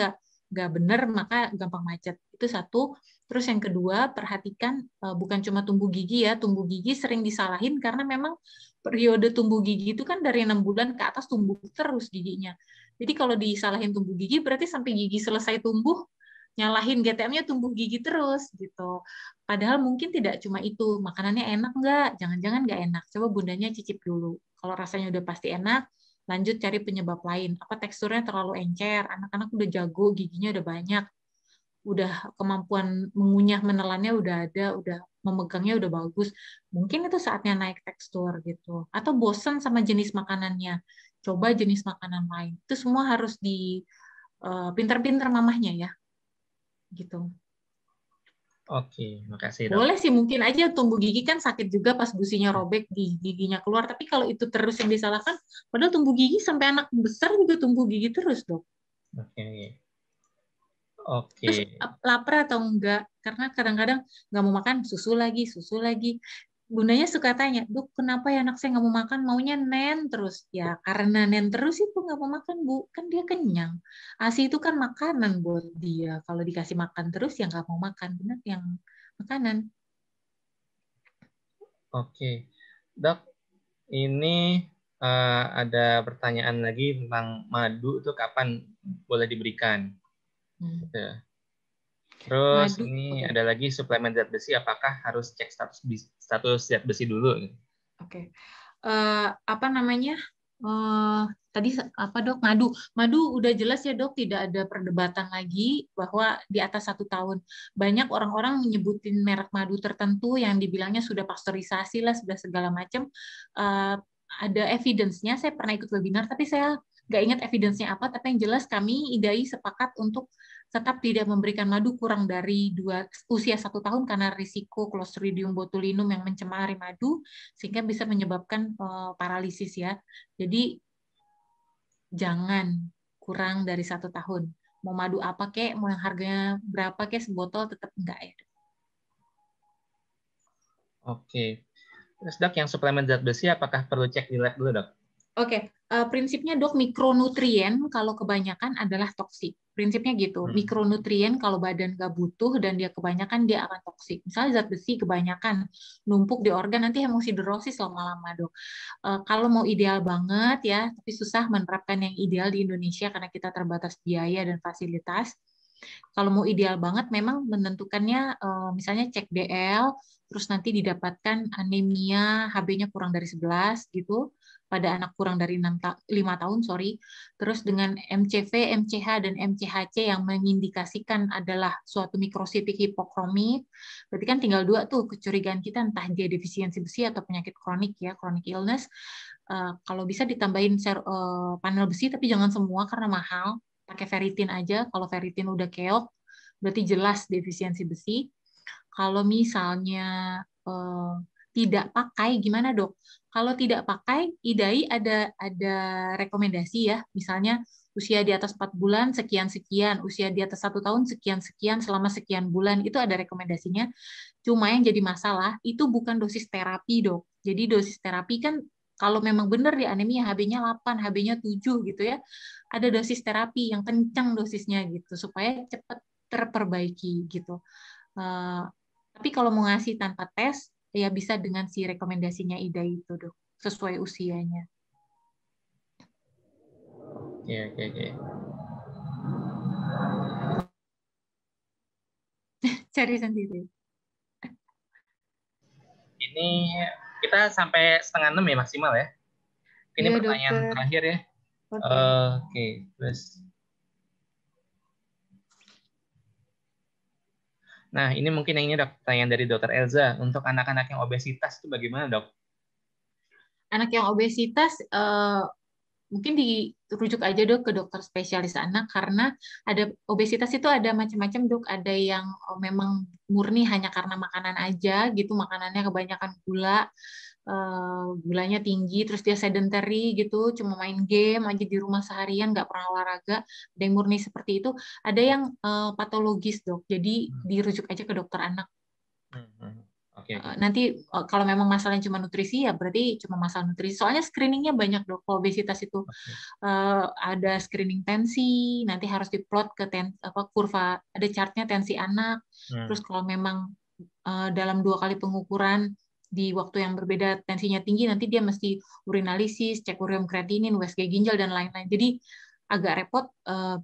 nggak benar, maka gampang macet. Itu satu. Terus yang kedua, perhatikan bukan cuma tumbuh gigi ya, tumbuh gigi sering disalahin karena memang periode tumbuh gigi itu kan dari 6 bulan ke atas tumbuh terus giginya. Jadi kalau disalahin tumbuh gigi, berarti sampai gigi selesai tumbuh, nyalahin GTM-nya tumbuh gigi terus gitu. Padahal mungkin tidak cuma itu, makanannya enak nggak? Jangan-jangan nggak enak. Coba bundanya cicip dulu. Kalau rasanya udah pasti enak, lanjut cari penyebab lain. Apa teksturnya terlalu encer? Anak-anak udah jago, giginya udah banyak, udah kemampuan mengunyah menelannya udah ada, udah memegangnya udah bagus. Mungkin itu saatnya naik tekstur gitu. Atau bosan sama jenis makanannya, coba jenis makanan lain. Itu semua harus di pinter-pinter mamahnya ya, gitu. Oke, makasih dok. Boleh sih, mungkin aja tumbuh gigi kan sakit juga pas gusinya robek, giginya keluar. Tapi kalau itu terus yang disalahkan, padahal tumbuh gigi sampai anak besar juga tumbuh gigi terus dok. Oke. Terus lapar atau enggak? Karena kadang-kadang nggak mau makan, susu lagi, susu lagi. Bundanya suka tanya, Dok, kenapa ya anak saya nggak mau makan, maunya nen terus? Ya, karena nen terus itu nggak mau makan, Bu. Kan dia kenyang. ASI itu kan makanan buat dia. Kalau dikasih makan terus, ya nggak mau makan. Benar yang makanan. Oke. Dok, ini ada pertanyaan lagi tentang madu itu kapan boleh diberikan? Gitu. Terus Madu, ini oke. ada lagi suplemen zat besi, apakah harus cek status zat besi dulu? Oke. Apa namanya? Tadi apa dok? Madu udah jelas ya dok, tidak ada perdebatan lagi bahwa di atas 1 tahun. Banyak orang-orang menyebutin merek madu tertentu yang dibilangnya sudah pasteurisasi lah, sudah segala macam. Ada evidence-nya. Saya pernah ikut webinar, tapi saya nggak ingat evidence-nya apa. Tapi yang jelas kami IDAI sepakat untuk tetap tidak memberikan madu kurang dari usia 1 tahun karena risiko Clostridium botulinum yang mencemari madu sehingga bisa menyebabkan paralisis ya. Jadi jangan kurang dari 1 tahun. Mau madu apa kek, mau yang harganya berapa kek sebotol tetap enggak ya. Oke. Terus dok, yang suplemen zat besi apakah perlu cek di lab dulu dok? Oke, prinsipnya dok, mikronutrien kalau kebanyakan adalah toksik. Prinsipnya gitu, mikronutrien kalau badan nggak butuh dan dia kebanyakan dia akan toksik. Misalnya zat besi kebanyakan numpuk di organ, nanti hemosiderosis lama-lama dok. Kalau mau ideal banget ya, tapi susah menerapkan yang ideal di Indonesia karena kita terbatas biaya dan fasilitas. Kalau mau ideal banget, memang menentukannya misalnya cek DL, terus nanti didapatkan anemia, HB-nya kurang dari 11 gitu, pada anak kurang dari 5 tahun, sorry. Terus dengan MCV, MCH, dan MCHC yang mengindikasikan adalah suatu mikrositik hipokromik, berarti kan tinggal 2 tuh kecurigaan kita, entah dia defisiensi besi atau penyakit kronik ya, chronic illness. Kalau bisa ditambahin panel besi, tapi jangan semua karena mahal. Pakai ferritin aja. Kalau ferritin udah keok, berarti jelas defisiensi besi. Kalau misalnya tidak pakai, gimana dok? Kalau tidak pakai, IDAI ada rekomendasi ya. Misalnya usia di atas 4 bulan sekian-sekian, usia di atas 1 tahun sekian-sekian, selama sekian bulan, itu ada rekomendasinya. Cuma yang jadi masalah, itu bukan dosis terapi dok. Jadi dosis terapi kan kalau memang benar di anemia HB-nya 8, HB-nya 7 gitu ya, ada dosis terapi yang kencang dosisnya gitu supaya cepat terperbaiki gitu. Tapi kalau mau ngasih tanpa tes ya bisa dengan si rekomendasinya IDAI itu dok, sesuai usianya. Oke. Cari sendiri. Ini kita sampai 5:30 ya maksimal ya. Ini Iya, pertanyaan dokter. terakhir ya. Oke, terus. Nah, ini mungkin yang ini dok, pertanyaan dari Dokter Elza. Untuk anak-anak yang obesitas itu bagaimana dok? Anak yang obesitas mungkin dirujuk aja dok ke dokter spesialis anak, karena ada obesitas itu ada macam-macam dok. Ada yang memang murni hanya karena makanan aja gitu, makanannya kebanyakan gulanya tinggi, terus dia sedentary gitu, cuma main game aja di rumah seharian, nggak pernah olahraga. Ada yang murni seperti itu, ada yang patologis dok, jadi dirujuk aja ke dokter anak. Oke. Nanti kalau memang masalahnya cuma nutrisi, ya berarti cuma masalah nutrisi. Soalnya screeningnya banyak dok. Kalau obesitas itu ada screening tensi, nanti harus diplot ke kurva, ada chartnya tensi anak. Terus kalau memang dalam 2 kali pengukuran di waktu yang berbeda tensinya tinggi, nanti dia mesti urinalisis, cek ureum kreatinin, USG ginjal dan lain-lain. Jadi agak repot.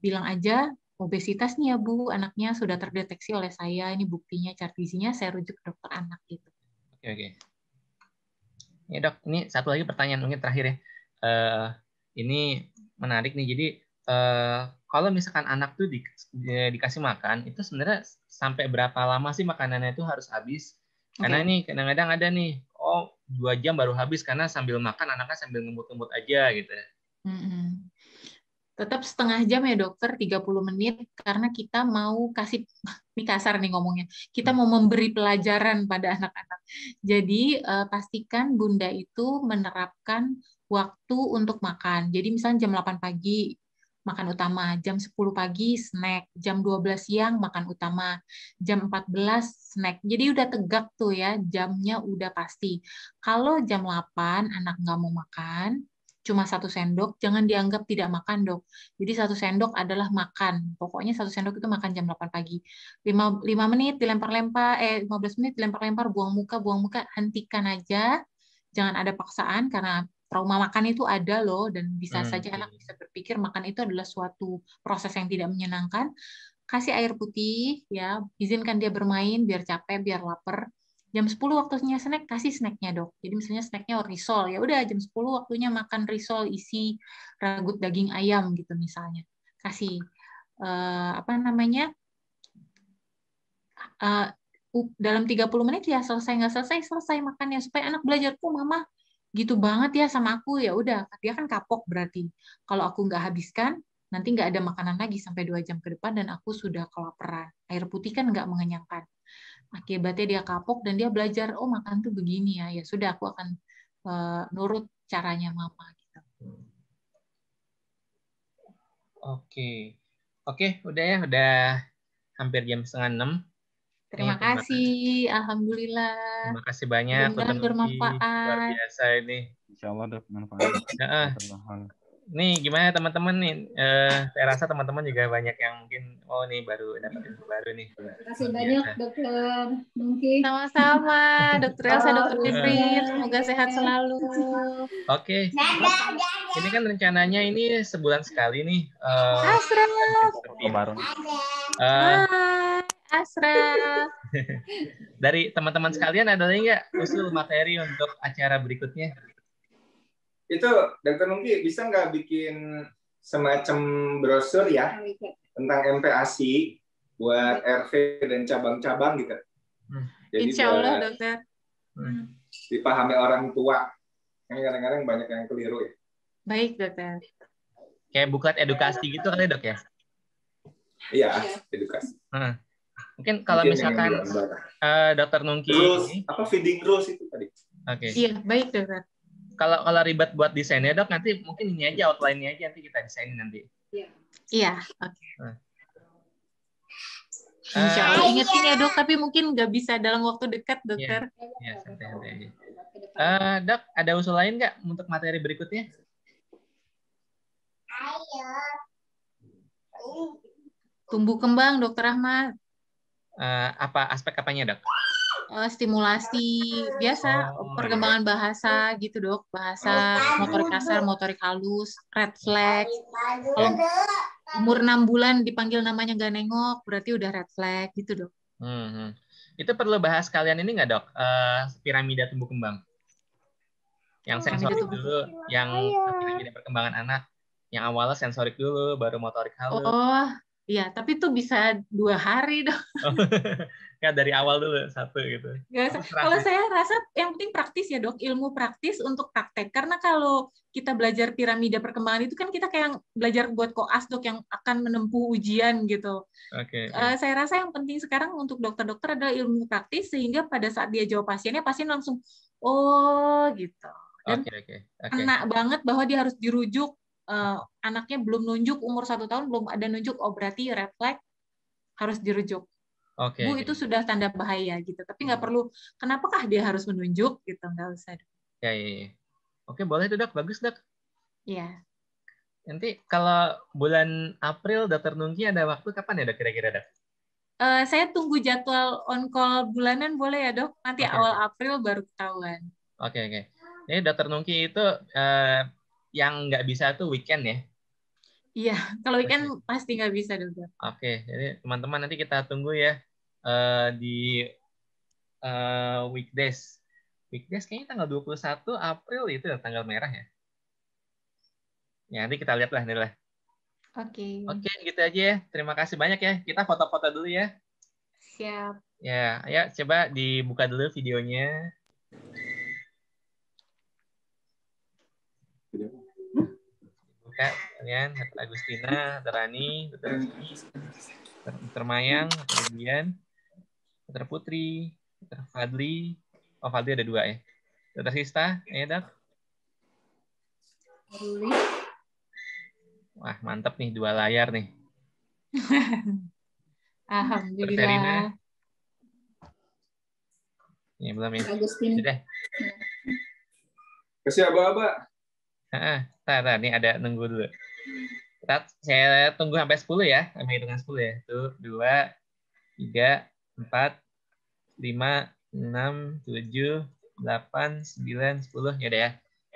Bilang aja obesitas nih ya Bu, anaknya sudah terdeteksi oleh saya, ini buktinya chart gizinya, saya rujuk ke dokter anak gitu. Oke. Ya dok, ini satu lagi pertanyaan mungkin terakhir ya. Ini menarik nih. Jadi kalau misalkan anak tuh dikasih makan, itu sebenarnya sampai berapa lama sih makanannya itu harus habis? Karena ini kadang-kadang ada nih, 2 jam baru habis karena sambil makan anaknya sambil ngemut-ngemut aja gitu. Tetap setengah jam ya dokter, 30 menit, karena kita mau kasih, ini kasar nih ngomongnya, kita mau memberi pelajaran pada anak-anak. Jadi pastikan bunda itu menerapkan waktu untuk makan. Jadi misalnya jam 8 pagi makan utama, jam 10 pagi snack, jam 12 siang makan utama, jam 14 snack. Jadi udah tegak tuh ya, jamnya udah pasti. Kalau jam 8 anak nggak mau makan, cuma 1 sendok, jangan dianggap tidak makan dok. Jadi 1 sendok adalah makan. Pokoknya 1 sendok itu makan jam 8 pagi. 5 menit dilempar-lempar, 15 menit dilempar-lempar, buang muka, hentikan aja. Jangan ada paksaan, karena trauma makan itu ada loh, dan bisa saja anak bisa berpikir makan itu adalah suatu proses yang tidak menyenangkan. Kasih air putih, ya, izinkan dia bermain, biar capek, biar lapar. Jam 10 waktunya snack, kasih snacknya dok. Jadi misalnya snacknya risol, ya udah jam 10 waktunya makan risol isi ragut daging ayam gitu misalnya. Kasih dalam 30 menit ya selesai, nggak selesai makannya, supaya anak belajar, mama gitu banget ya sama aku, ya udah dia kan kapok berarti. Kalau aku nggak habiskan, nanti nggak ada makanan lagi sampai 2 jam ke depan dan aku sudah kelaparan. Air putih kan nggak mengenyangkan. Akibatnya dia kapok dan dia belajar, makan tuh begini ya. Ya sudah, aku akan nurut caranya mama gitu. Oke, udah ya, udah hampir jam 5:30. Terima kasih, alhamdulillah. Terima kasih banyak, mudah-mudahan bermanfaat. Luar biasa ini. Insya Allah ada bermanfaat. Nih gimana teman-teman nih? Saya rasa teman-teman juga banyak yang mungkin nih baru dapat info baru nih. Terima kasih banyak dokter Nungki. Sama-sama dokter Elsa, dokter Fitri. Semoga sehat selalu. Oke. Ini kan rencananya ini sebulan sekali nih. Asra. Asra. Dari teman-teman sekalian ada lagi nggak usul materi untuk acara berikutnya? Itu Dokter Nungki bisa nggak bikin semacam brosur ya tentang MPASI buat RV dan cabang-cabang gitu. Jadi Insya Allah dokter. Dipahami orang tua. Kadang-kadang banyak yang keliru ya. Baik dokter. Kayak buklet edukasi gitu kali dok ya? Iya, edukasi. Mungkin kalau misalkan Dokter Nungki ini feeding rules itu tadi. Oke. Iya, baik dokter. Kalau ribet buat desainnya dok, nanti mungkin ini aja outline-nya aja nanti kita desainin nanti. Iya, oke. Insya Allah ingetin ya dok, tapi mungkin nggak bisa dalam waktu dekat dokter. Iya, santai-santai aja. Dok, ada usul lain nggak untuk materi berikutnya? Tumbuh kembang dokter Ahmad. Apa aspek apanya dok? Stimulasi biasa, perkembangan bahasa gitu dok, bahasa, motorik kasar, motorik halus, red flag. Kalau umur 6 bulan dipanggil namanya nggak nengok, berarti udah red flag gitu dok. Itu perlu bahas kalian ini nggak dok? Piramida tumbuh kembang. Yang sensorik dulu, yang piramida perkembangan anak. Yang awalnya sensorik dulu, baru motorik halus. Iya, tapi itu bisa 2 hari dong. Ya dari awal dulu 1 gitu. Kalau saya rasa yang penting praktis ya dok, ilmu praktis untuk praktek. Karena kalau kita belajar piramida perkembangan itu kan kita kayak belajar buat koas dok yang akan menempuh ujian gitu. Saya rasa yang penting sekarang untuk dokter-dokter adalah ilmu praktis sehingga pada saat dia jawab pasiennya, pasien langsung oh gitu. Dan kena banget bahwa dia harus dirujuk. Anaknya belum nunjuk, umur 1 tahun belum ada nunjuk, oh berarti red flag, harus dirujuk. Bu, itu sudah tanda bahaya gitu. Tapi nggak perlu, kenapakah dia harus menunjuk gitu, nggak usah. Ya. Oke, boleh tuh dok, bagus dok. Iya. Nanti kalau bulan April Dr. Nungki ada waktu kapan ya dok kira-kira dok? Saya tunggu jadwal on call bulanan boleh ya dok? Nanti awal April baru ketahuan. Oke. Jadi Dr. Nungki itu yang nggak bisa tuh weekend ya? Iya, kalau weekend pasti nggak bisa dokter. Oke, jadi teman-teman nanti kita tunggu ya di weekdays. Weekdays kayaknya tanggal 21 April itu tanggal merah ya. Ya, nanti kita lihat lah nih lah. Oke, gitu aja ya. Terima kasih banyak ya. Kita foto-foto dulu ya. Siap. Ya, ayo coba dibuka dulu videonya. Buka kalian, Dr. Agustina, Dr. Rani, Dr. Mayang, Dr. Dian, Dr. Putri, Dr. Fadli. Oh, Fadli ada 2 ya. Dr. Sista, ya dok. Wah, mantap nih 2 layar nih. Alhamdulillah. Ya, belum ya. Sudah. Kasih aba-aba. Tar, nih ada nunggu dulu. Saya tunggu sampai 10 ya. Sampai hitungan 10 ya. 1, 2, 3, 4, 5, 6, 7, 8, 9, 10. Ya udah ya.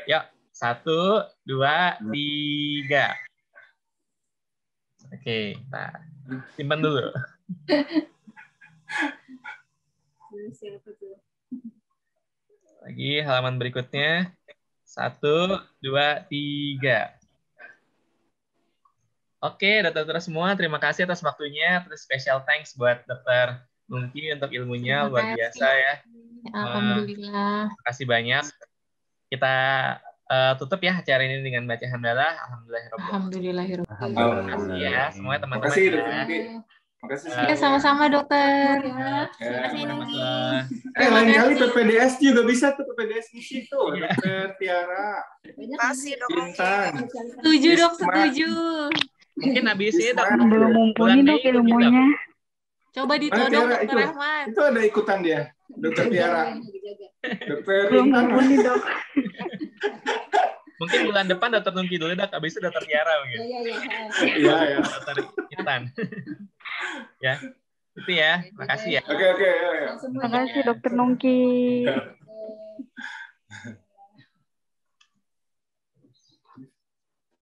Yuk, 1, 2, 3. Oke, nah, simpan dulu. Lagi halaman berikutnya. 1, 2, 3. Oke, dokter-dokter semua, terima kasih atas waktunya. Terus special thanks buat Dr. Nungki untuk ilmunya, luar biasa ya. Alhamdulillah. Terima kasih banyak. Kita tutup ya acara ini dengan baca hamdalah. Alhamdulillahirobbilalamin. Terima kasih ya semua teman-teman. Makasih Dr. Nungki. Makasih. Ya, sama-sama dokter. Lain kali PPDS juga bisa tuh, PPDS ngisi tuh, Dokter Tiara. Makasih dok. Setuju dok, setuju. Mungkin habis ini dok. Belum mumpuni dok ilmunya. Coba ditodong Dokter Rahmat. Itu ada ikutan dia, Dokter Tiara. Dokter Belum mumpuni dok. Mungkin bulan depan Dokter Nungki dulu dok, habis itu Dokter Tiara mungkin. Iya. Dokter Intan. Ya, itu ya. Makasih ya. Oke. Terima kasih Dokter Nungki.